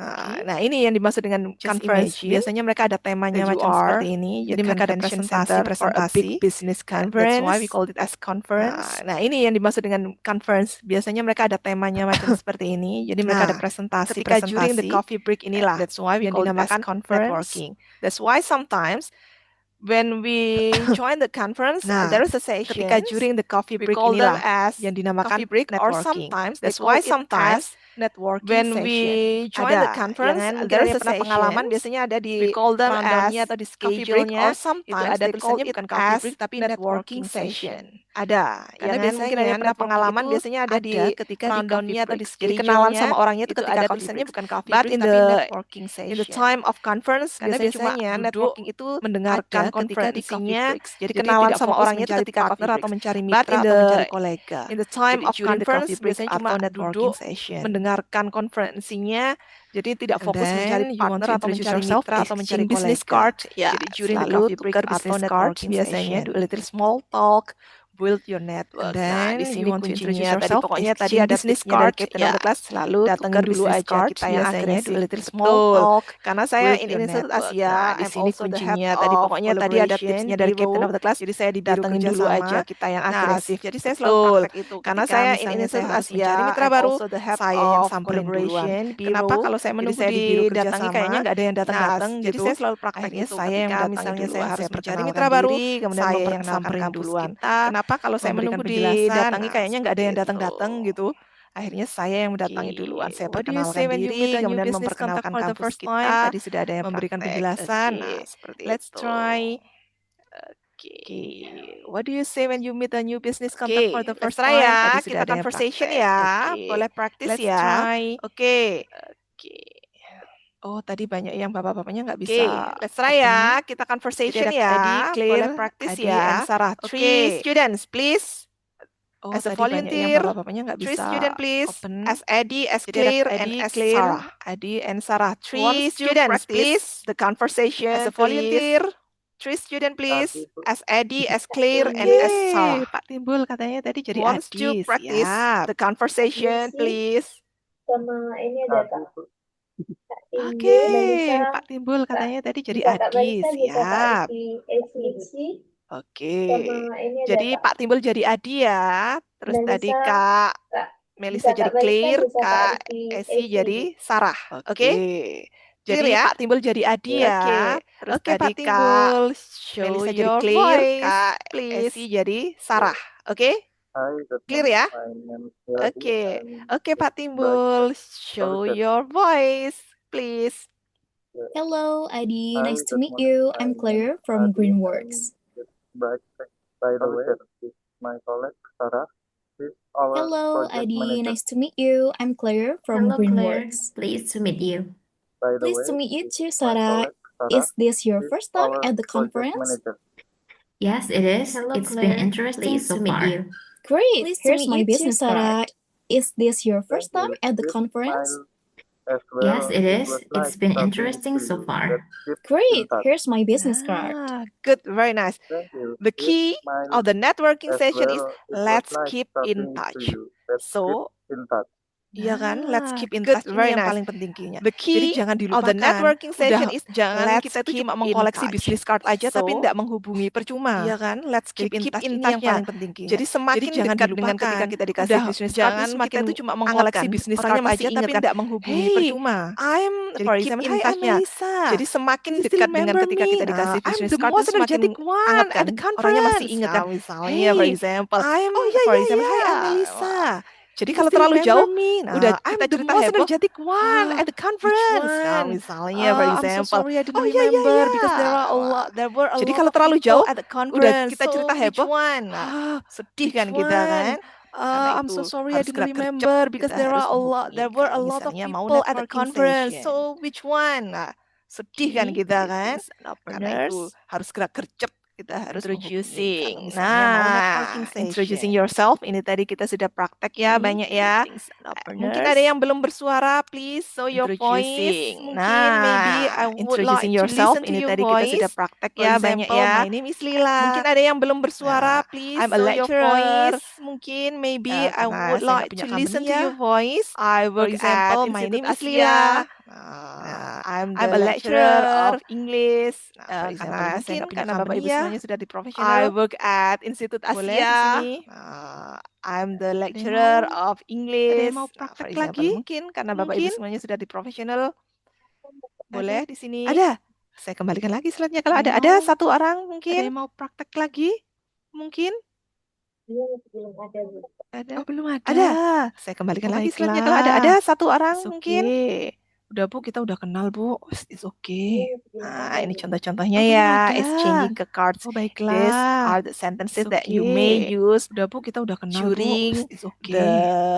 Nah, ini yang dimaksud dengan conference. Biasanya mereka ada temanya macam seperti ini. Jadi mereka ada presentasi for a big business conference. That's why we call it as conference. Nah, ini yang dimaksud dengan conference. Biasanya mereka ada temanya macam seperti ini. Jadi mereka ada presentasi. Ketika during the coffee break inilah. That's why we call it as conference. Networking. That's why sometimes when we join the conference, there is a session. Ketika during the coffee break inilah yang dinamakan coffee break networking. Or sometimes, that's why sometimes networking when session. We join the conference, there is a pengalaman biasanya ada di rundown-nya atau di schedule-nya. Or sometimes itu ada tulisannya bukan coffee break tapi networking session. Ada. Karena biasanya ada pernah pengalaman biasanya ada di ketika rundown-nya atau di schedule-nya. Kenalan sama orangnya itu ketika ada tulisannya bukan coffee break tapi networking session. In the time of conference, karena biasanya networking itu mendengarkan konferensinya. Jadi kenalan sama orangnya itu ketika partner atau mencari mitra atau mencari kolega. In the time of conference biasanya cuma networking session. Mendengarkan konferensinya, jadi tidak fokus mencari partner atau mencari mitra atau mencari business card. Ya, jadi during the coffee break atau networking biasanya do a little small talk, build your network. Nah, di sini kuncinya tadi pokoknya tadi ada business card ya, selalu datangin dulu aja kita yang akhirnya do a little small talk. Karena saya in Institut Asia, di sini kuncinya tadi pokoknya tadi ada tipsnya dari captain of the class. Jadi saya didatengin dulu aja kita yang agresif. Jadi saya selalu praktek itu. Karena saya in Institut Asia, mencari mitra baru, saya yang samperin duluan. Kenapa kalau saya menunggu didatangi kayaknya nggak ada yang datang-datang. Jadi saya selalu praktek itu. Saya yang misalnya saya harus mencari mitra baru, kemudian saya yang samperin duluan. Kenapa kalau saya menunggu didatangi kayaknya nggak ada yang datang-datang gitu. Akhirnya saya yang mendatangi duluan. Saya perkenalkan diri, kemudian memperkenalkan kampus kita. Tadi sudah ada yang memberikan penjelasan. Nah, seperti Let's try. What do you say when you meet a new business contact for the first time? Tadi sudah ada conversation ya. Boleh praktis ya. Oke. Oh, tadi banyak yang bapak-bapaknya nggak bisa. Let's try ya. Kita conversation ya. Boleh praktis ya. Sarah, 3 students, please. Oh, as a volunteer, bapak-bapaknya nggak bisa. 3 students, please. Open. As Eddie, as Claire, and as Sarah. Eddie and Sarah. 3 students, please. The conversation as a volunteer. 3 students, please. As Eddie, as Claire, and as Sarah. Pak Timbul katanya tadi jadi Adis. To practice the conversation, please. Sama ini ada Kak. Oke, Pak Timbul katanya tadi jadi Adi, siap. Oke, jadi Pak Timbul jadi Adi ya. Terus tadi Kak Melisa jadi Claire, Kak Esi jadi Sarah. Oke, jadi Pak Timbul jadi Adi ya. Terus tadi Kak Melisa jadi Claire, Kak Esi jadi Sarah. Oke, clear ya? Oke, Pak Timbul, show your voice. Please. Hello, Adi. Nice to meet you. I'm Claire from Greenworks. By the way, my colleague Sarah is our Hello, project Adi. manager. Nice to meet you. I'm Claire from Hello, Claire. Greenworks. Pleased to meet you. By the Pleased to way, meet you too, my Sarah. colleague Is this your is first time our at the project conference? manager. Yes, it is. Hello, It's been Claire. interesting Pleased so to meet far. you. Great. Pleased to Here's meet my you too, business Sarah. card. Is this your first time at the Here's conference? Yes, it is. It's been interesting so far. Great. Here's my business card. Good, very nice. The key of the networking session is let's keep in touch. So, iya kan? Let's keep in touch. Ini yang paling penting key-nya. The key of the networking session is jangan kita itu cuma mengkoleksi business card aja tapi tidak menghubungi percuma. Iya kan? Let's keep in touch. Ini yang paling penting key-nya. Jadi semakin dekat dengan ketika kita dikasih business card, semakin kita itu cuma mengkoleksi business card aja tapi tidak menghubungi percuma. For example, hi, I'm Melissa. Jadi semakin dekat dengan ketika kita dikasih business card itu semakin hangat kan. Orangnya masih ingat kan. Misalnya, for example, for example, hi, I'm Melissa. Jadi kalau terlalu jauh, udah kita cerita heboh. At the conference. Nah, misalnya, for example, because there were a lot. Jadi kalau terlalu jauh, udah kita cerita heboh. Sedih kan kita kan? I'm so sorry I didn't remember because there were a lot of people at the conference. So which one? Sedih kan kita kan? Karena itu harus gerak gercep. Kita harus introducing. Introducing yourself. Ini tadi kita sudah praktek ya, banyak ya. Mungkin ada yang belum bersuara, please show your voice. Mungkin maybe I would like to listen to your voice. Ini tadi kita sudah praktek ya, banyak ya. My name is Lila. Mungkin ada yang belum bersuara, please show your voice. Mungkin maybe I would like to listen to your voice. I work at my name is Lila. I'm a lecturer of English. Karena mungkin karena Bapak Ibu semuanya sudah di profesional. I work at Institut Asia. I'm the lecturer of English. Ada yang mau praktek lagi? Mungkin karena Bapak Ibu semuanya sudah di profesional. Boleh di sini? Ada. Saya kembalikan lagi slide-nya kalau ada. Ada satu orang mungkin. Ada yang mau praktek lagi? Mungkin? Belum ada, Bu. Ada. Oh, belum ada. Ada. Saya kembalikan lagi slide-nya kalau ada. Ada satu orang mungkin. Udah Bu, kita udah kenal Bu. It's okay. Nah, ini contoh-contohnya ya. Exchanging ke cards. Oh, baiklah. These are the sentences that you may use. Udah Bu, kita udah kenal during Bu. It's okay.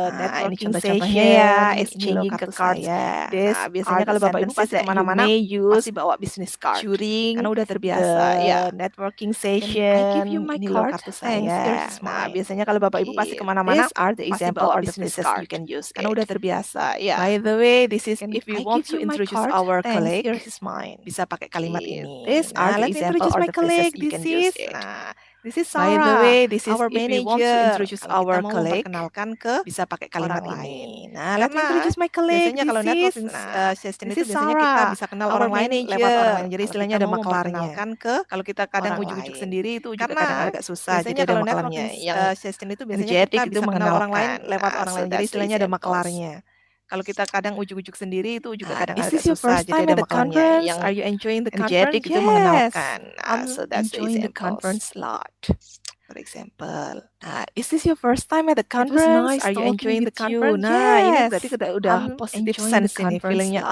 Nah, ini contohnya ya. Exchanging ke cards. These biasanya kalau Bapak Ibu pasti kemana-mana pasti bawa business card. Karena udah terbiasa ya. Networking session. I give you my card. Kartu saya. Nah, biasanya kalau Bapak Ibu pasti kemana-mana pasti bawa business card you can use. Karena udah terbiasa ya. By the way, this is if you want to introduce our colleague, this is mine. Bisa pakai kalimat ini. These are the example of the phrases you can use. This is Sarah. By the way, this is our manager. If you want to introduce our colleague, kenalkan ke bisa pakai kalimat ini. Nah, let me introduce my colleague. Biasanya kalau networking session itu biasanya kita bisa kenal orang lain lewat orang lain. Jadi istilahnya ada maklarnya. Ke kalau kita kadang ujuk-ujuk sendiri itu juga kadang agak susah. Biasanya kalau networking session itu biasanya kita bisa mengenal orang lain lewat orang lain. Jadi istilahnya ada maklarnya. Kalau kita kadang ujuk-ujuk sendiri itu juga kadang agak susah. Jadi ada maklarnya. Yang are you enjoying the conference? Itu mengenalkan. So that's enjoying the conference lot. For example, is this your first time at the conference? Nice. Are you enjoying the conference? Nah, ini berarti kita udah positive sense ini feelingnya.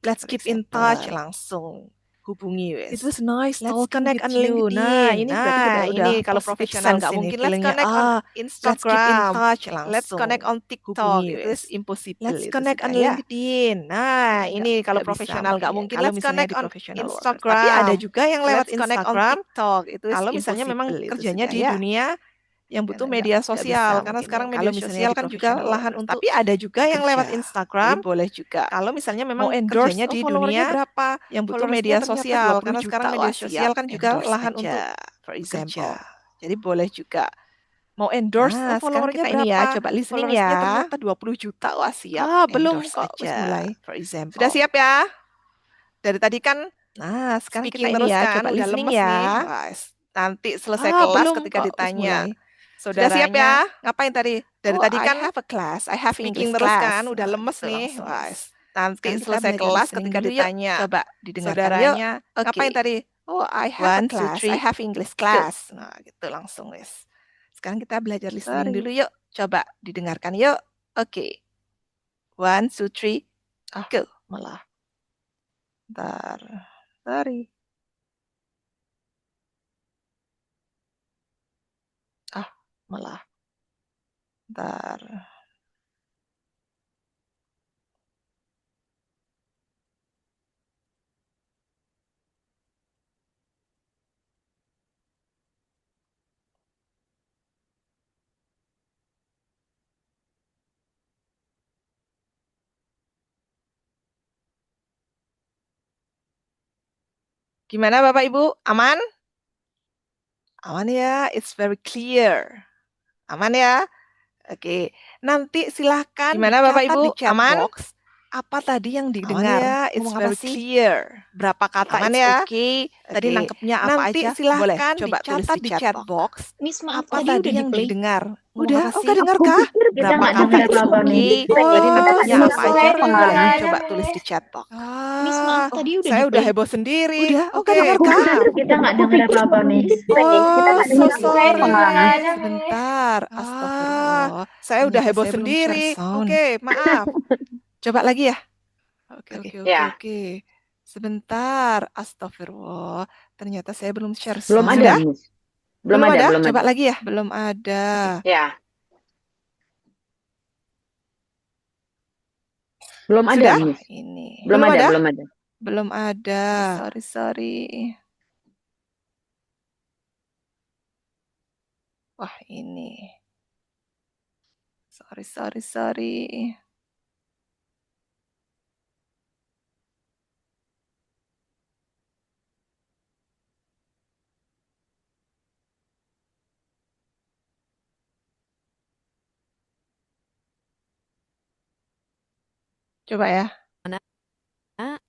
Let's keep in touch langsung. Hubungi wes. It was nice. Let's connect on LinkedIn. Nah, ini berarti kita udah kalau profesional nggak mungkin. Let's connect on Instagram. Let's keep in touch langsung. Let's connect on TikTok. Itu is impossible. Let's connect on LinkedIn. Nah, ini kalau profesional nggak mungkin. Let's connect on Instagram. Tapi ada juga yang lewat Instagram, TikTok. Itu kalau misalnya memang kerjanya di dunia yang butuh media sosial karena sekarang media sosial kan juga lahan untuk tapi ada juga yang lewat Instagram boleh juga kalau misalnya memang kerjanya di dunia berapa yang butuh media sosial karena sekarang media sosial kan juga lahan untuk for example jadi boleh juga mau endorse followernya berapa ini ya coba listening ya ternyata 20 juta wah siap belum kok mulai for example sudah siap ya dari tadi kan nah sekarang kita ini ya coba listening ya nanti selesai kelas ketika ditanya sudah siap ya? Ngapain tadi? Dari tadi kan I have a class, I have speaking terus kan, udah lemes nih. Nanti selesai kelas ketika ditanya, coba didengarkan saudaranya. Ngapain tadi? Oh, I have a class, I have English class. Nah, gitu langsung guys. Sekarang kita belajar listening dulu yuk. Coba didengarkan yuk. Oke. 1, 2, 3, go. Malah. Bentar. Sorry. Malah. Bentar. Gimana Bapak Ibu? Aman? Aman ya? It's very clear. Aman ya? Oke. Nanti silahkan Gimana Bapak dicatat Ibu? di chat Aman? box. Apa tadi yang Aman didengar? ya? It's Ngomong very apa sih? clear. Berapa kata? Aman It's ya? okay. Tadi Oke. nangkepnya apa Nanti aja? Boleh silahkan coba tulis dicatat di di chat chat box. box. Miss, maaf Apa tadi tadi udah yang di-play. didengar? Ngomong Udah, apa oh sih? gak dengar Aku kah? pikir kita Berapa nggak kata? dengar It's apa-apa, okay. Miss. Kita Oh, dengar apa aja? suara. Boleh coba tulis di chat box. Miss, maaf tadi udah Saya udah di-play. heboh sendiri. Udah, oh Oke, gak dengar Aku kah? pikir kita nggak dengar apa-apa, Miss. Kita Oh, nggak so dengar sorry. apa-apa. Sebentar. Astagfirullah. Saya udah Ternyata heboh saya belum sendiri. share sound. Oke, maaf. Coba lagi ya. Oke. Ya. Sebentar. Astagfirullah. Ternyata saya belum share Belum sound. ada, Miss. Belum ada. Coba lagi ya. Belum ada. Ya. Belum ada, Sudah? Miss. Ini. Belum ada. Belum ada. Sorry. Wah, ini. Sorry. Coba ya.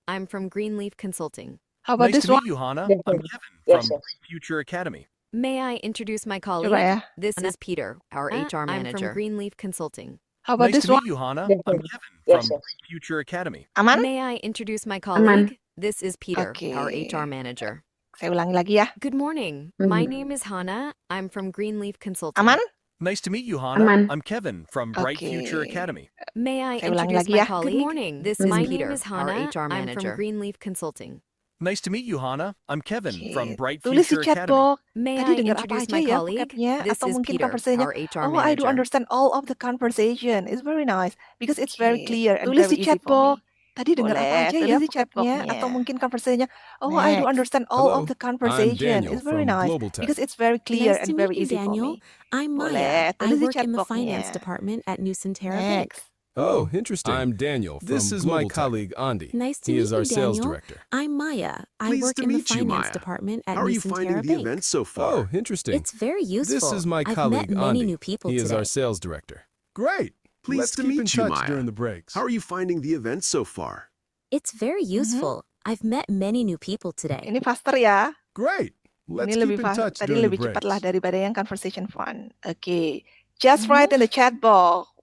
I'm from Greenleaf Consulting. How about Nice this to one? meet you, Hannah. Yes, I'm yes. Kevin Yes, from yes. Future Academy. May I introduce my colleague? Coba ya. This is Peter, our HR manager. I'm from Greenleaf Consulting. How about Nice this to one? meet you, Hannah. Yes, I'm yes. Kevin Yes, from yes. Future Academy. Aman? May I introduce my colleague? This is Peter, Oke. our HR manager. Saya ulangi lagi ya. Good morning. My name is Hannah. I'm from Greenleaf Consulting. Aman? Nice to meet you, Hannah. Aman. I'm Kevin from Bright Future Oke. Academy. May I Saya ulangi introduce lagi my ya. colleague? Good morning. This is My Peter, name is our Hannah. HR I'm manager. from Greenleaf Consulting. Nice to meet you, Hannah. I'm Kevin Oke. from Bright Tulis di Future chat Academy. box. May Tadi I dengar apa introduce aja my ya colleague? vocabnya This atau is mungkin Peter, conversation-nya? our HR Oh, I do manager. understand all of the conversation. It's very nice because it's very Oke. clear and Tulis very di easy chat for box. me. Tadi dengar apa Boleh, aja tulis ya di chat vocabnya box-nya atau atau mungkin mungkin conversation-nya. Oh, I do next. understand all of Hello, the I'm conversation. Daniel It's very from nice Global Tech. because it's very clear Nice and to meet very you, easy for Daniel. me. I'm Maya. Boleh, I tulis di work chat in the finance box-nya. department at Nusantara Bank. Next. Oh, interesting. I'm Daniel This from is my Global Tech. colleague Andy. Nice to He meet is our you, sales Daniel. director. I'm Maya. I Pleased work to in the meet you, finance Maya. department at How are you Nusantara finding the Bank. event so far? Oh, interesting. It's very useful. This is my I've met colleague many Andy. new people He is our today. sales director. Great. Pleased Let's to keep in meet you, touch Maya. during the breaks. How are you finding the event so far? It's very useful. I've met many new people today. Ini faster ya. Great. Let's Ini lebih keep in touch tadi during the lebih cepat lah breaks. daripada yang conversation fun. Oke. Just write in the chat box.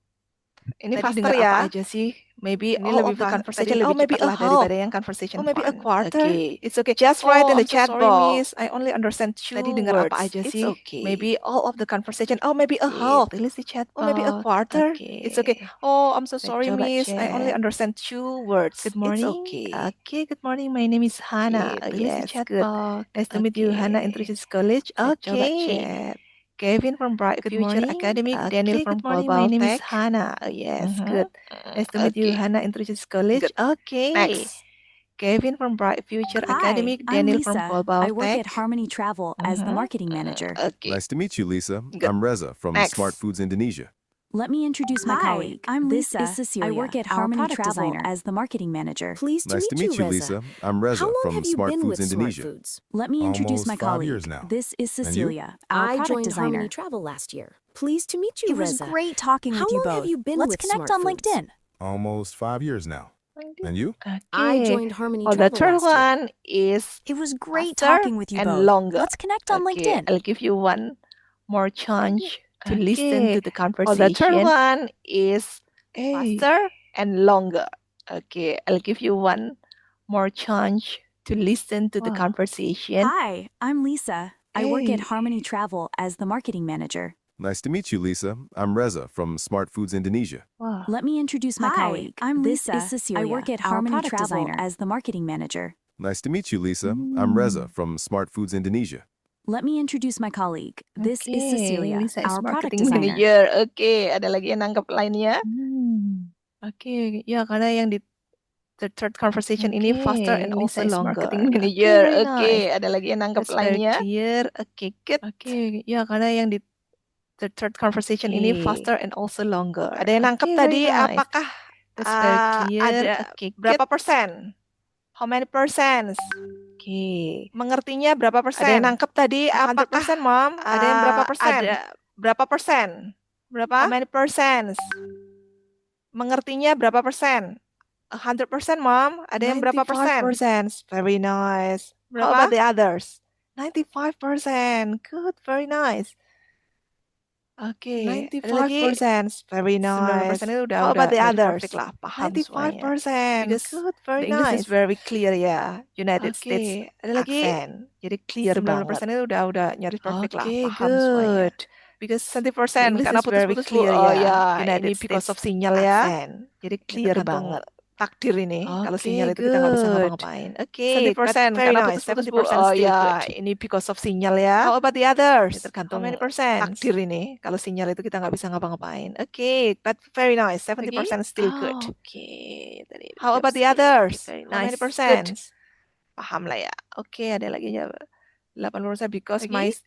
Ini Tadi faster dengar ya. apa aja sih? Maybe Ini all lebih of the conversation. tadi Oh, lebih maybe cepat a lah half. daripada yang conversation Oh, maybe a fun. quarter. Okay. It's okay. Just write in the I'm so chat sorry, box. Miss. I only understand two Tadi dengar words. apa aja It's sih? okay. Maybe all of the conversation. Oh, maybe a Okay, half. tulis di chat Oh, maybe a box. quarter. Okay. It's okay. Oh, I'm so Saya sorry, coba Miss. I only cek. understand two words. Good It's morning. okay. Okay, good morning. My name is Hannah. Okay, tulis di Yes, chat good. box. Nice to meet you, Hannah. Okay. Introduce College. Saya coba Okay. chat. Kevin from Bright Good Future morning. Academy. Daniel Okay, from good morning. Global My name is Tech. Hannah. Yes, Mhm. good. Nice to meet you, Okay. Hannah. Introduce College. Good. Okay. Next. Kevin from Bright Future Hi, Academy. I'm Daniel from Lisa. Global I work Tech. at Harmony Travel as the Mhm. marketing manager. Okay. Nice to meet you, Lisa. Good. I'm Reza from Next. Smart Foods Indonesia. Let me introduce my Hi, colleague. I'm This Lisa. is Cecilia. I work at our Harmony product Travel designer. as the marketing manager. Pleased Nice to meet you, Lisa. I'm Reza How long from have you Smart been Foods with Smart Indonesia. Foods? Let me introduce Almost my 5 colleague. years now. This is And you? Cecilia, our I product joined designer. Harmony Travel last year. Pleased to meet you, It was Reza. great talking How with you long both. have you been Let's with connect Smart on Foods? LinkedIn. Almost 5 years now. And you? I Okay. joined Harmony Oh, the Travel third last year. one is It was great faster talking with you and both. longer. Let's connect on Okay, LinkedIn. I'll give you one more chance to listen to the Okay. Oh, the third conversation. one Is Hey. faster and longer. Okay, I'll give you one more chance to listen to the Wow. conversation. Hi, I'm Lisa. I work Hey. at Harmony Travel as the marketing manager. Nice to meet you, Lisa. I'm Reza from Smart Foods Indonesia. Wow. Let me introduce my Hi, colleague. I'm This Lisa. is Cecilia. I work at our Harmony product Travel designer. as the marketing manager. Nice to meet you, Lisa. I'm Reza from Smart Foods Indonesia. Let me introduce my colleague. This is Okay, Cecilia, Lisa is our product marketing designer. Manager. Oke, ada lagi yang nangkep lainnya? Oke, ya karena yang di The third conversation ini faster Okay, and Lisa also is longer. marketing Oke, manager. very Oke, nice. Ada lagi yang nangkep That's very lainnya? clear. Oke, good. Oke, ya karena yang di The third conversation ini Okay. faster and also longer. Ada yang nangkep Okay, tadi? very nice. Apakah That's very clear. ada Okay, berapa good. persen? How many percent? Oke. Mengertinya berapa Ada persen? yang nangkep tadi? 100%, Apakah Mom. Ada yang berapa persen? ada berapa persen? Berapa? How many percent? Mengertinya berapa persen? 100%, Mom. Ada yang berapa persen? 95%. Very nice. How Berapa? about the others? 95%. Good, very nice. Oke, ada lagi 95%. very 90% nice. itu How about the jadi others? perfect lah, paham semuanya. 95%. Because Good, very the English is nice. very clear ya, United States Oke, ada lagi accent. jadi clear 90% banget. itu udah nyaris perfect lah, Oke, paham semuanya. good. Because The 70% English karena is very putus-putus clear oh ya, ya, United ini because of States sinyal ya. accent. Jadi Ini clear tergantung banget. takdir ini. Kalau Oke, sinyal itu kita nggak bisa good. ngapa-ngapain. Oke, but 70% very karena nice. putus-putus 70% oh still ya, good. ini because of sinyal ya. How about the Ini others? How tergantung many percent? takdir ini. Kalau sinyal itu kita nggak bisa ngapa-ngapain. Oke, but very nice. 70% still good. Oke, tadi How about the skip. others? Very How many nice. percent? Good. Paham lah ya. Oke, ada lagi ya. 80% because Lagi?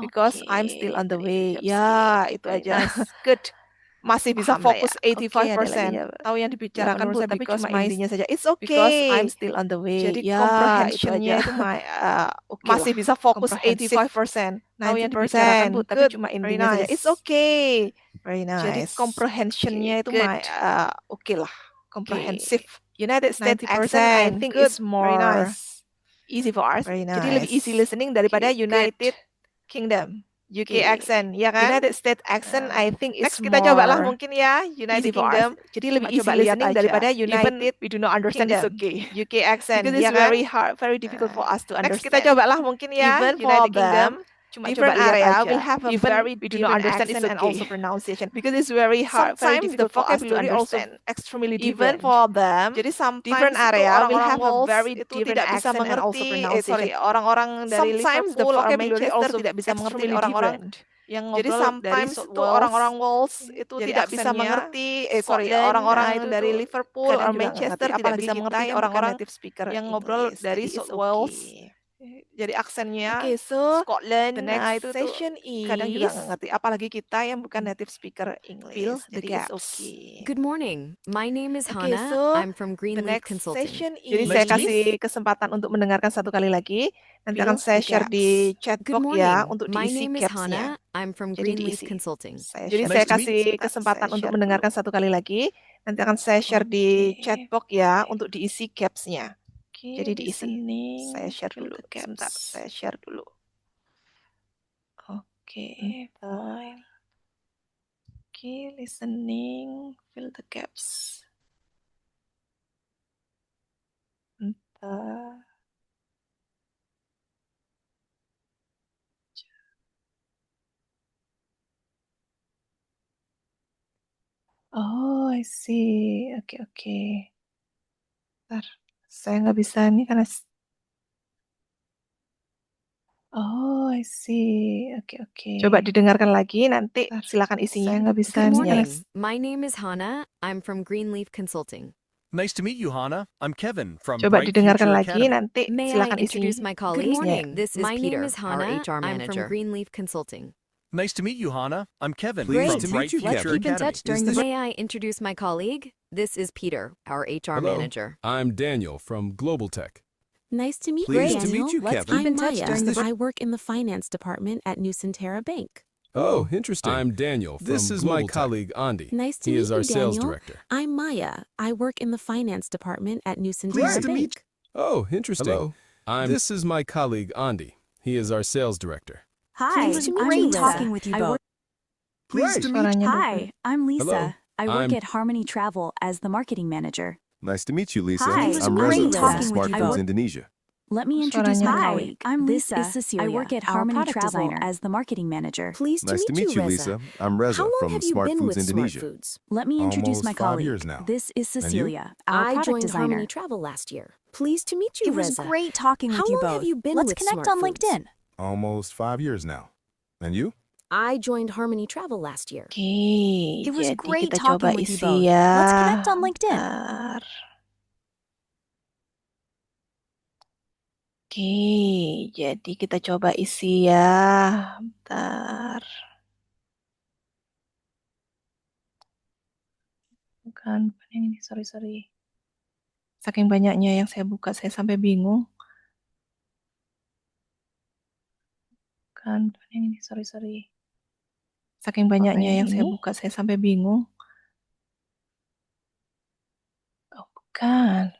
because Oke, I'm still on the tadi way. skip. Ya, itu Very aja. nice. Good. Masih bisa Paham lah ya. fokus Oke, ada lagi 85%. ya. Tahu yang dibicarakan 80% Bu, tapi because cuma my intinya saja. It's because I'm okay. still on the way. Jadi Ya, comprehensionnya itu itu aja. Oke masih lah. bisa fokus Comprehensive. 85%. Tahu yang dibicarakan Bu, 90%. tapi Good. cuma Very intinya saja. nice. It's okay. Very Jadi nice. comprehensionnya Okay, itu good. oke lah. Comprehensive. Okay. United States accent I 90%. think Good. is Very more nice. easy for us. Very Jadi lebih easy nice. listening daripada Okay, United good. Kingdom. UK Okay. accent, ya kan? United States accent I think is Next kita kita cobalah more mungkin ya United easy for us. Kingdom. Jadi lebih Cuma easy coba listening lihat daripada aja. United Even we do not understand Kingdom. it's okay. UK accent, Because ya it's kan? very hard, very difficult for us to Next kita understand. cobalah mungkin ya Even for United them, Kingdom. Cuma different coba lihat area aja. will have a Even very we do not different understand it's accent and okay. also pronunciation. Because it's very hard, very Sometimes difficult the for us to vocabulary also understand. extremely Even different. for them, Jadi sometimes different itu area will orang-orang have a Wales very itu different tidak bisa accent and also mengerti. pronunciation. Orang-orang dari Sometimes the Liverpool or vocabulary Manchester also tidak bisa mengerti extremely orang-orang different. yang Jadi ngobrol dari sometimes itu Wales. orang-orang Wales itu Jadi tidak bisa aksennya, mengerti. Scotland, Orang-orang itu dari tuh Liverpool kadang or juga nggak Manchester ngerti, tidak apalagi bisa kita mengerti yang bukan orang-orang native speaker yang ngobrol English. dari Jadi it's Wales. Jadi aksennya Okay, so Scotland, the next itu tuh session kadang juga is nggak ngerti. Apalagi kita yang bukan native speaker English. fill the Jadi it's gaps. okay. Good morning. My name is Okay, Hannah. so I'm from the Greenleaf next Consulting. session Jadi Nice saya to meet kasih kesempatan untuk mendengarkan satu kali lagi. Nanti akan fill saya the share gaps. di chat Good box ya morning. untuk My diisi name is capsnya. Hannah. I'm from Jadi Greenleaf diisi. Consulting. Jadi Nice saya to meet kasih Sebentar, kesempatan saya untuk share mendengarkan dulu. satu kali lagi. Nanti akan saya share di Oke, chat box ya untuk diisi capsnya. Oke, Jadi diisi. listening, Saya share fill dulu. the Sebentar, gaps. saya share dulu. Okay, fine. Okay, listening, fill the gaps. Bentar. Oh, I see. Oke. Bentar, saya nggak bisa nih karena oh, I see. Oke. Coba didengarkan lagi, nanti Bentar, silakan isinya. saya nggak bisa Good nih morning. karena My name is Hannah. I'm from Greenleaf Consulting. Nice to meet you, Hannah. I'm Kevin from Coba Bright didengarkan Future lagi, Academy. nanti May I silakan introduce isi my capsnya. colleague? Good morning. This is My Peter, name is our Hannah. HR I'm manager. from Greenleaf Consulting. Nice to meet you, Hannah. I'm Kevin Pleased from to Bright meet you, Future Kevin. Keep in Academy. touch during Is the. this- May I introduce my colleague? This is Peter, our HR Hello, manager. I'm Daniel from Global Tech. Nice to meet Pleased to you, Daniel. meet you, Let's Kevin. keep in I'm touch Maya. during the. I work in the finance department at Nusantara Bank. Oh, interesting. I'm Daniel from This is my Global Tech. colleague, Andy. Nice to He meet is you, our sales Daniel. director. I'm Maya. I work in the finance department at Nusantara Pleased to Bank. Oh, interesting. Hello. This is my colleague, Andy. He is our sales director. Hi, Pleased to meet I'm you, Lisa. talking with you I both. work- Pleased to meet Suaranya double. Hi, I'm Lisa. Hello. I work I'm- at Harmony Travel as the marketing manager. Nice to meet you, Lisa. Hi, I'm I'm Reza Reza. from Talking with Smart you Foods both. Indonesia. Let me introduce Suaranya my double. colleague. I'm This Lisa. is Cecilia. I work at our Harmony product Travel designer. as the marketing manager. Pleased Nice to meet you, Reza. Lisa. I'm Reza How long from have you Smart been Foods with Indonesia. Smart Foods? Let me introduce Almost my 5 colleague. years now. This is And you? Cecilia, our I product joined designer. Harmony Travel last year. Pleased to meet you, It was Reza. great talking How with you long both. have you been Let's with connect Smart on Foods? LinkedIn. Almost 5 years now. And you? I joined Harmony Travel last year. Oke, It was jadi great kita talking coba with you isi both. ya. Let's connect on LinkedIn. Bentar. Oke, jadi kita coba isi ya. Bentar. Bukan yang ini, sorry. Saking banyaknya yang saya buka, saya sampai bingung. bukan yang ini. Sorry. Saking banyaknya yang saya buka, saya sampai bingung. Oh, bukan.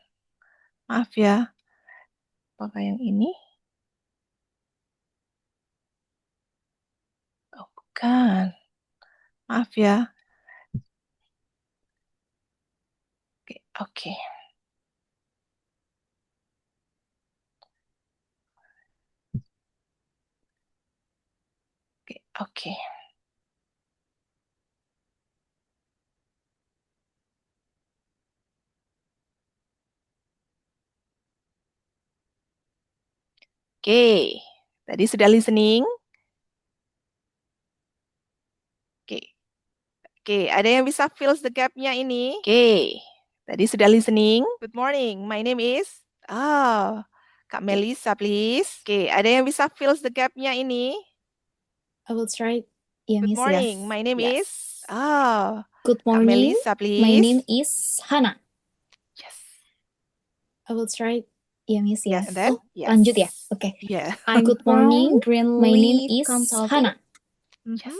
Maaf ya. Apakah yang ini? Oh, bukan. Maaf ya. Oke. Oke. Oke. Tadi sudah listening? Oke, ada yang bisa fill the gap-nya ini? Oke. Tadi sudah listening? Good morning, my name is... Kak Melisa, please. Oke, ada yang bisa fill the gap-nya ini? I will try. Yeah, Good Miss. morning, Yes. my name Yes. is... Good Kak morning. Melisa, please. My name is Hana. Yes. I will try. Yeah, Miss. Yes. And then? Oh, lanjut ya. Oke. Yeah. Good morning. My name is Hana. Yes.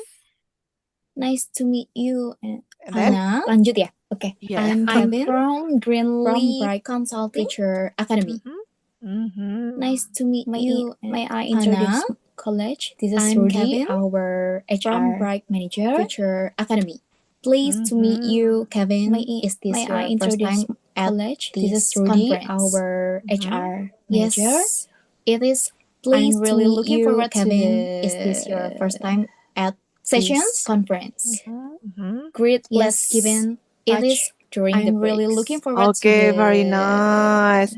Nice to meet you. And then? Hana. Lanjut ya. Oke. Yeah. I'm Kevin from Bright Consulting Teacher Academy. Nice to meet you. May I Hana introduce? College. This is I'm Rudy, Kevin our HR from Bright Manager, Teacher Academy. Pleased to meet you, Kevin. Is this may your I first introduce time at college? this This is Rudy, conference? our HR Yes, manager. it is. Pleased I'm really to meet looking you, forward to Kevin. Is this your first time at sessions? this conference? Mm-hmm. Great, Yes. let's given. It Touch. is during the I'm really breaks. looking forward to Oke, very the nice.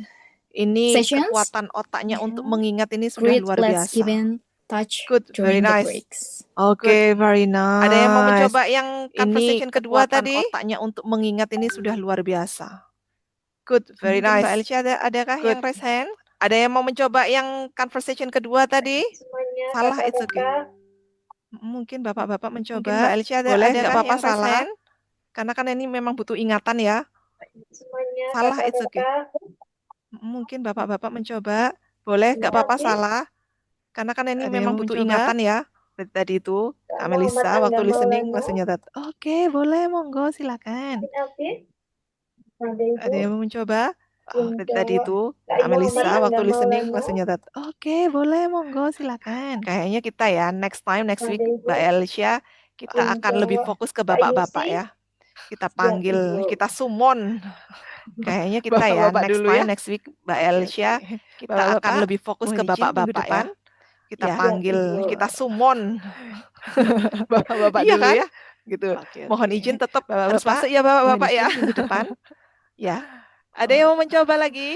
Ini sessions. kekuatan otaknya untuk mengingat ini sudah Great, luar let's biasa. given. Touch Good, very during the nice. breaks. Oke, very nice. Ada yang mau mencoba yang conversation Ini kedua kekuatan tadi? otaknya untuk mengingat ini sudah luar biasa. Good, very Mungkin nice. Mbak Elcia adakah Good. yang raise hand? Ada yang mau mencoba yang conversation kedua tadi? Semuanya, Salah, it's okay. kakak-kakak. Mungkin bapak-bapak mencoba. Mungkin Mbak Elcia Boleh, nggak adakah apa-apa yang raise salah. hand? Karena kan ini memang butuh ingatan ya. Semuanya, Salah, it's okay. kakak-kakak. Mungkin bapak-bapak mencoba. Boleh, nggak Terima apa-apa kasih. salah. Karena kan ini Ada yang memang mau butuh mencoba? ingatan ya. Seperti tadi itu, Kak Kak Melisa Muhammad waktu Angga listening Maulana. langsung nyatat. Oke, boleh, monggo, silakan. Alvin. Ada Ada Ibu yang mau mencoba? yang Seperti tadi jawab. itu, Kak Kak Muhammad Melisa Angga waktu listening Maulana. langsung nyatat. Oke, boleh, monggo, silakan. Kayaknya kita ya, next Ada week, Ibu Mbak Elcia, kita yang akan lebih jawab. fokus ke Kak bapak-bapak Yusi. ya. Kita Siap, panggil, Ibu. kita summon. Kayaknya kita ya, Bapak-bapak dulu ya. next week, Mbak Elcia, kita akan Bapak-bapak, lebih fokus ke mohon izin minggu bapak-bapak ya. depan. Kita Ya. panggil, Ibu. kita summon. Bapak-bapak Iya dulu kan? ya. Gitu. Oke, Mohon oke. izin tetap harus Bapak-bapak, masuk ya mohon bapak-bapak ya. izin minggu depan. Ya. Ada yang mau mencoba lagi?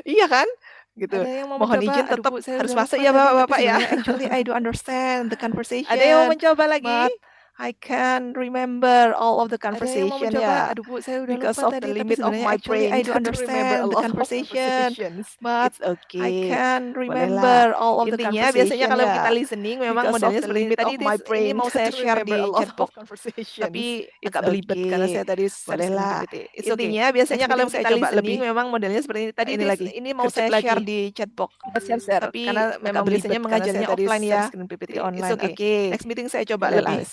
Iya kan? Gitu. Ada yang mau Mohon mencoba? izin Aduh, tetap Bu, saya harus udah masuk lupa ya tadi, tapi bapak-bapak ya. sebenarnya Actually, I do understand the conversation. Ada yang mau mencoba lagi? But I can remember all of the Ada yang mau conversation mencoba? ya. Aduh Bu, saya udah Because lupa of the tadi, tapi limit of sebenarnya my actually brain I to do remember understand a the lot of conversation. conversations. But It's okay. I can Bolehlah. remember all of the Intinya biasanya conversation kalau ya. kita listening memang Because of modelnya the seperti ini. limit Tadi of my ini brain mau saya to share remember di a lot chatbox, of conversations. tapi It's agak belibet karena okay. saya tadi searching Bolehlah. PPT. It's okay. Intinya biasanya Next kalau meeting saya kita coba listening lebih memang modelnya seperti ini. Tadi ini lagi. ini mau Gercep saya lagi. share di chatbox. Share. Tapi Karena memang agak biasanya belibet karena saya mengajarnya tadi offline share ya. screen PPT It's online. okay. Oke. Next meeting saya coba Bolehlah. lebih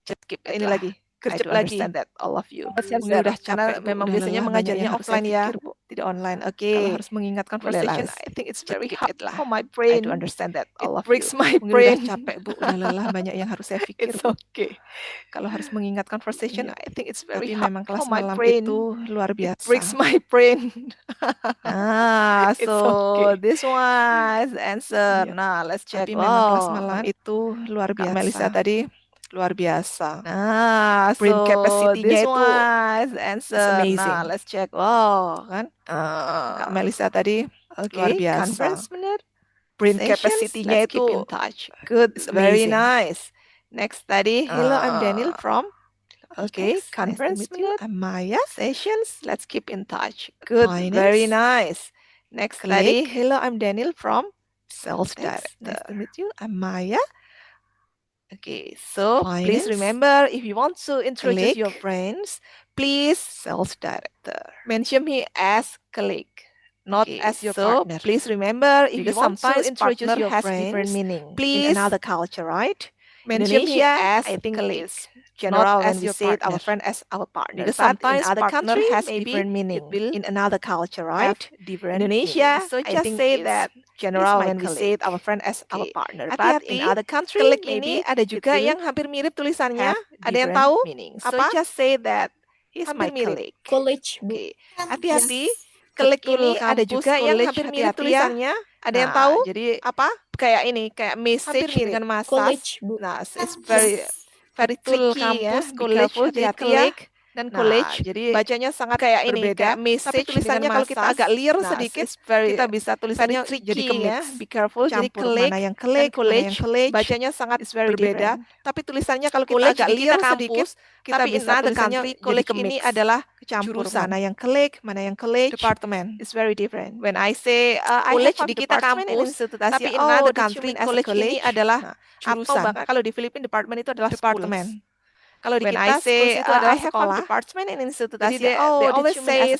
skip Ini lah. lagi. I Gercep do lagi. understand that all of you. Share. Mungkin udah Karena capek Bu, memang udah biasanya lelah, banyak yang mengajarnya harus saya offline ya. pikir Bu, tidak online. Oke. Kalau harus mengingat conversation, Bolehlah. I think it's Skip very it hard lah. for my I brain. do understand that It all of breaks you. my Mungkin brain. udah Capek Bu, udah lelah, banyak yang harus saya pikir It's Bu. okay. Kalau harus mengingat conversation, Iya. I think it's very Tapi hard memang for kelas my malam brain. itu luar It breaks biasa. my brain. It's So okay. this one is the answer. Iya. Nah, let's check. Tapi memang kelas Wow, malam itu luar Kak Melisa biasa. tadi luar biasa. Nah, Brain so capacity-nya this itu one is the it's answer. amazing. Nah, let's check. Wow, kan? Kak Melisa tadi luar Okay, biasa. conference benar. Brain Sessions, capacity-nya let's keep itu in touch. good, It's very amazing. nice. Next tadi. Hello, I'm Daniel from. Okay, Next, conference nice to meet you. benar. I'm Maya. Sessions, let's keep in touch. Good, very Finance, nice. Next click. tadi. Hello, I'm Daniel from. Sales Next, director. nice to meet you. I'm Maya. Okay, so please Finance, remember, if you want to introduce your click. friends, please Sales director. mention me as colleague. not as your partner. Please remember, if you want to introduce your friends, different meaning in another culture, right? Indonesia, I think is general when we say our friend as our partner. Because sometimes in other country has different meaning in another culture, right? Different Indonesia, so just say that general when we say our friend as our partner. But in other country, maybe ada juga yang hampir mirip tulisannya. Ada yang tahu apa? So just say that he's my colleague. College, Bu. Okay. Hati-hati. Klik ini ada juga yang hampir mirip tulisannya. Ada yang tahu? Jadi apa? Kayak ini, kayak message dengan masa. College, Bu. Nah, it's very tricky ya. College, hati-hati ya. Dan college, jadi bacanya sangat kayak ini, kayak message. Tapi tulisannya kalau kita agak liar sedikit, kita bisa tulisannya jadi ya. Be careful, jadi klik, mana yang klik, college, bacanya sangat berbeda. Tapi tulisannya kalau kita agak liar sedikit, kita bisa tulisannya college ini adalah campur mana yang klik, department. It's very different. When I say college di kita kampus, tapi in another country college ini adalah jurusan. Kalau di Filipina department itu adalah department. Kalau di kita say itu adalah sekolah, department and institute. They always say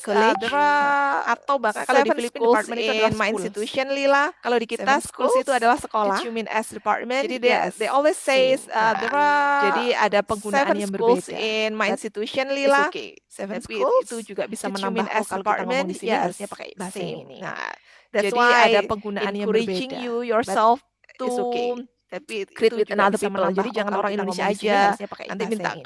atau bahkan kalau di Filipina department itu adalah my institution lila. Kalau di kita schools itu adalah sekolah. You mean as department? Jadi they always say jadi ada penggunaan yang berbeda. In my institution lila. Seven schools itu juga bisa menambah as department. Di sini harusnya pakai bahasa ini. Nah, that's why ada penggunaan yang berbeda. Encouraging you yourself to tapi create with another people. Jadi jangan orang Indonesia aja. Nanti minta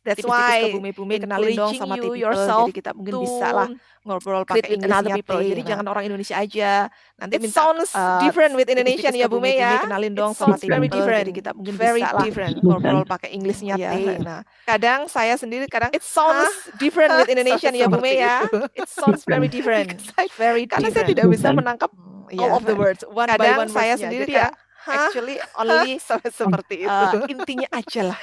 that's why bumi kenalin dong sama people. Jadi kita mungkin bisa lah ngobrol pakai Inggrisnya people. Jadi jangan orang Indonesia aja. Nanti minta sounds different with Indonesian ya Bume ya. Kenalin dong sama people. Very different. Jadi kita mungkin bisa lah ngobrol pakai Inggrisnya Nah, kadang saya sendiri it sounds different with Indonesian ya Bume ya. It sounds very different. Very different. Karena saya tidak bisa menangkap all of the words. Kadang saya sendiri kayak actually only seperti itu. Intinya aja lah.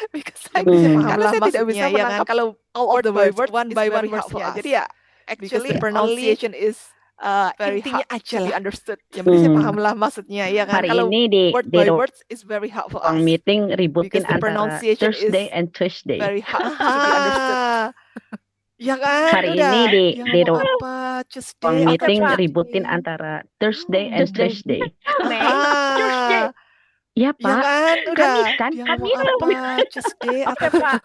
Karena saya tidak bisa menangkap kalau all of the words one by one words-nya. Jadi ya actually pronunciation is very intinya aja lah understood. Yang bisa paham lah maksudnya ya kan. Kalau word by words is very helpful. Meeting ributin antara Thursday and Tuesday. Very hard to be understood. Ya kan, hari udah. Ini di meeting ributin antara Thursday and Thursday. Thursday. Ya Pak, ya kan, udah. Kamis Tuesday apa Pak?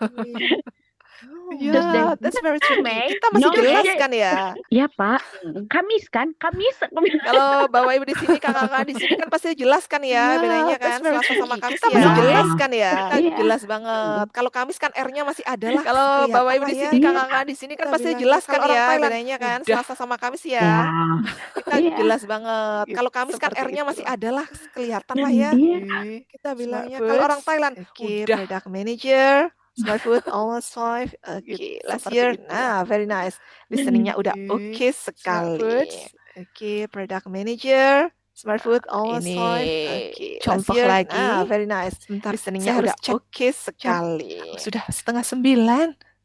Ya, that's very true. Kita masih jelas kan ya? Ya Pak, Kamis kan? Kamis. Kalau Bapak Ibu di sini, kakak-kakak di sini kan pasti jelas kan ya, bedanya kan Selasa sama Kamis kita masih jelas kan ya? Kita jelas banget. Kalau Kamis kan R-nya masih ada lah. Kalau Bapak Ibu di sini, kakak-kakak di sini kan pasti jelas kan ya, bedanya kan Selasa sama Kamis ya? Kita jelas banget. Kalau Kamis kan R-nya masih ada lah, kelihatan lah ya. Kita bilangnya kalau orang Thailand, udah product manager. Smart food almost 5. Okay, last year. Nah, very nice. Listeningnya udah oke sekali. Okay, product manager. Smart food almost 5. Okay, contoh lagi. Very nice. Listeningnya udah oke sekali. Sudah 8:30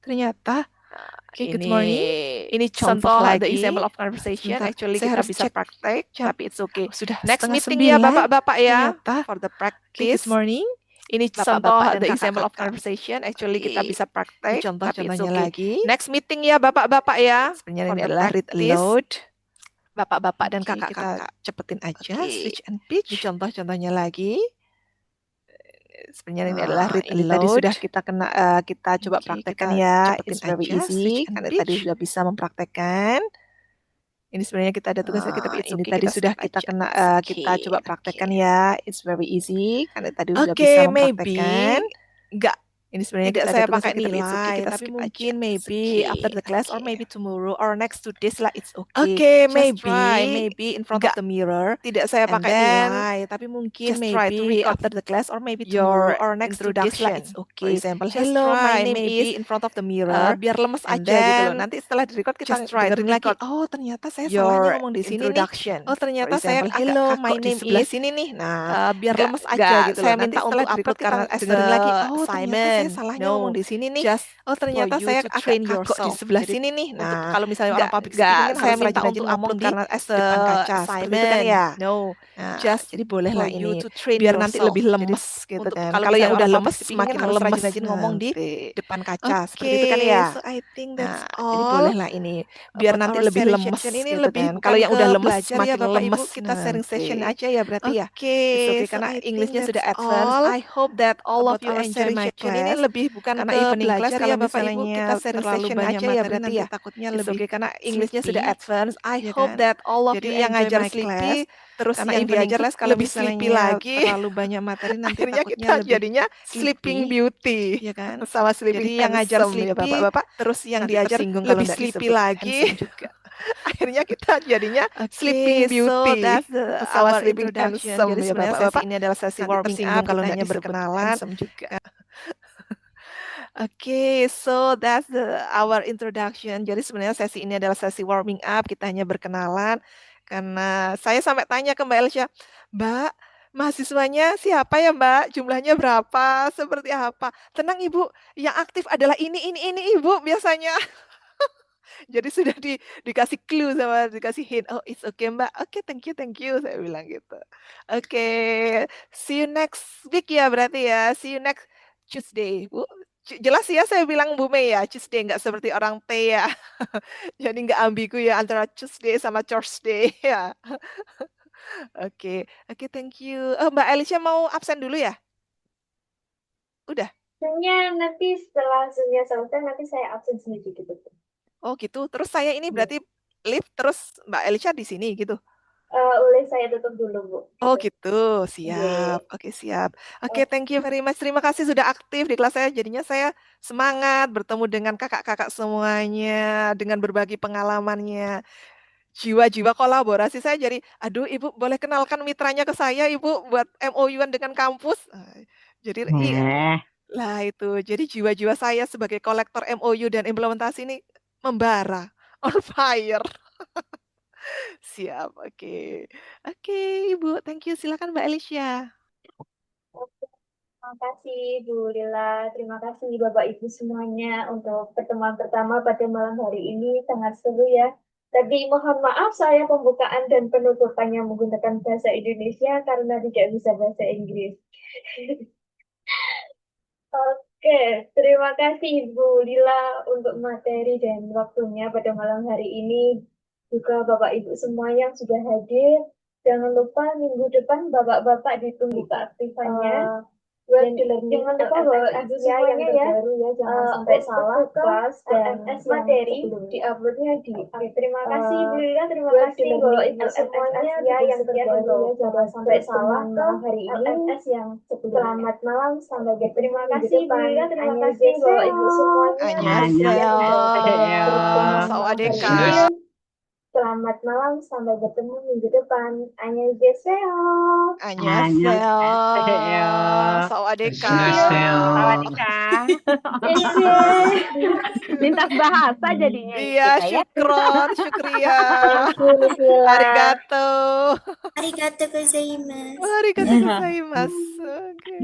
ternyata. Okay, good morning. Ini contoh lagi. The example of conversation. Actually kita bisa praktek, tapi it's okay. Sudah next meeting ya Bapak-bapak ya. For the practice. Good morning. Ini contoh the example of conversation. Actually kita bisa praktek. Contoh-contohnya lagi. Next meeting ya Bapak-bapak ya. Sebenarnya ini adalah read aloud. Bapak-bapak dan kakak-kakak cepetin aja. Switch and pitch. Ini contoh-contohnya lagi. Sebenarnya ini adalah read aloud. Tadi sudah kita coba praktekkan ya. It's very easy. Karena tadi sudah bisa mempraktekkan. Ini sebenarnya kita ada tugasnya ini tadi sudah kita coba praktekkan ya. It's very easy karena tadi sudah bisa mempraktekkan. Enggak. Ini sebenarnya tidak saya pakai nilai, tapi mungkin maybe after the class or maybe tomorrow or next to this lah it's okay. Okay, maybe in front of the mirror. Tidak saya pakai nilai, tapi mungkin maybe after the class or maybe tomorrow or next to this lah it's okay. For example, hello, my name is in front of the mirror. Biar lemes aja gitu loh. Nanti setelah di-record kita dengerin lagi. Oh, ternyata saya salahnya ngomong di sini nih. Oh, ternyata saya hello, my name is sini nih. Nah, biar lemes aja gitu loh. Saya minta untuk upload karena dengerin lagi. Oh, Simon salahnya ngomong di sini nih. Just Ternyata for you saya to agak train kagok di yourself. sebelah Jadi sini nih. untuk Nah, kalau misalnya orang public nggak speaking kan saya harus minta rajin-rajin untuk ngomong upload di karena as a depan kaca seperti itu kan assignment. ya. No, Nah, just jadi bolehlah for you ini to train biar nanti yourself. lebih Jadi lemes gitu untuk kan. kalau Kalau yang misalnya udah orang lemes public speaking semakin kan harus lemes rajin-rajin ngomong di nanti. depan kaca seperti itu Oke, kan ya. so I think that's Nah, jadi all bolehlah ini biar about nanti our lebih sharing lemes session ini gitu lebih kan. bukan Kalau yang ke udah lemes belajar ya semakin Bapak Ibu, lemes kita sharing session nanti. aja ya berarti ya. Oke, It's okay so karena I think Englishnya sudah that's advance. all I hope that all of about you our enjoy sharing my session ini class. lebih bukan Karena ke evening belajar class ya kalau Bapak Ibu, misalnya kita sharing terlalu session banyak aja ya materi berarti nanti ya. takutnya It's lebih okay karena Englishnya sudah sleepy, advance. I ya hope kan? that all of Jadi you yang enjoy ngajar my sleepy, class. terus Karena yang evening diajar class kalau lebih sleepy misalnya lagi. terlalu banyak materi nanti Akhirnya takutnya kita lebih jadinya Sleeping sleepy, Beauty, ya kan? sama Sleeping Jadi yang ngajar Handsome ya sleepy, Bapak-bapak. Terus yang nanti diajar tersinggung kalau lebih nggak sleepy disebut lagi. handsome juga. Akhirnya kita jadinya Sleeping Oke, so Beauty that's sama our Sleeping introduction. Handsome Jadi ya sebenarnya sesi Bapak-bapak. ini adalah sesi Nanti warming tersinggung up, kalau nggak kitanya disebut berkenalan. handsome juga. Oke, so that's our introduction. Jadi sebenarnya sesi ini adalah sesi warming up, kita hanya berkenalan. Karena saya sampai tanya ke Mbak Elsya, Mbak, mahasiswanya siapa ya Mbak? Jumlahnya berapa? Seperti apa? Tenang Ibu, yang aktif adalah ini Ibu biasanya. Jadi sudah dikasih clue sama dikasih hint. Oh, it's okay Mbak. Oke, thank you. Saya bilang gitu. Oke, see you next week ya berarti ya. See you next Tuesday, Bu. Jelas ya saya bilang Bu Mei ya, Tuesday nggak seperti orang T ya. Jadi nggak ambigu ya antara Tuesday sama Thursday ya. Oke, thank you. Mbak Alicia mau absen dulu ya? Udah. Zoom-nya nanti setelah Zoom-nya selesai nanti saya absen sendiri gitu. Oh gitu. Terus saya ini berarti live terus Mbak Alicia di sini gitu. Oleh saya tutup dulu, Bu. Oh gitu, siap. Oke, siap. Oke, thank you very much. Terima kasih sudah aktif di kelas saya. Jadinya saya semangat bertemu dengan kakak-kakak semuanya, dengan berbagi pengalamannya. Jiwa-jiwa kolaborasi saya jadi, aduh Ibu boleh kenalkan mitranya ke saya Ibu buat MOU-an dengan kampus. Jadi iya. Lah itu, jadi jiwa-jiwa saya sebagai kolektor MOU dan implementasi ini membara, on fire. Siap, oke. Oke, Ibu, thank you. Silakan Mbak Alicia. Oke, terima kasih Bu Lila, terima kasih Bapak Ibu semuanya untuk pertemuan pertama pada malam hari ini, sangat seru ya. Tapi mohon maaf saya pembukaan dan penutupannya menggunakan bahasa Indonesia karena tidak bisa bahasa Inggris. Oke, terima kasih Bu Lila untuk materi dan waktunya pada malam hari ini. Juga Bapak Ibu semua yang sudah hadir. Jangan lupa minggu depan Bapak-Bapak ditunggu keaktifannya. Jangan lupa Bapak Ibu semuanya ya, jangan sampai salah kelas dan materi di-uploadnya di. Terima kasih Bu Lila, terima kasih Bapak Ibu semuanya yang terbaru ya, jangan sampai salah ke hari ini yang selamat malam sampai jumpa. Terima kasih Bu Lila, terima kasih Bapak Ibu semuanya. Sawadeka. Selamat malam, sampai bertemu minggu depan. Annyeonghaseyo. Annyeonghaseyo. Sawadeka. Sawadeka. Lintas bahasa jadinya. Iya, syukron, syukria. Arigato. Arigato gozaimasu. Arigato gozaimasu. Oke.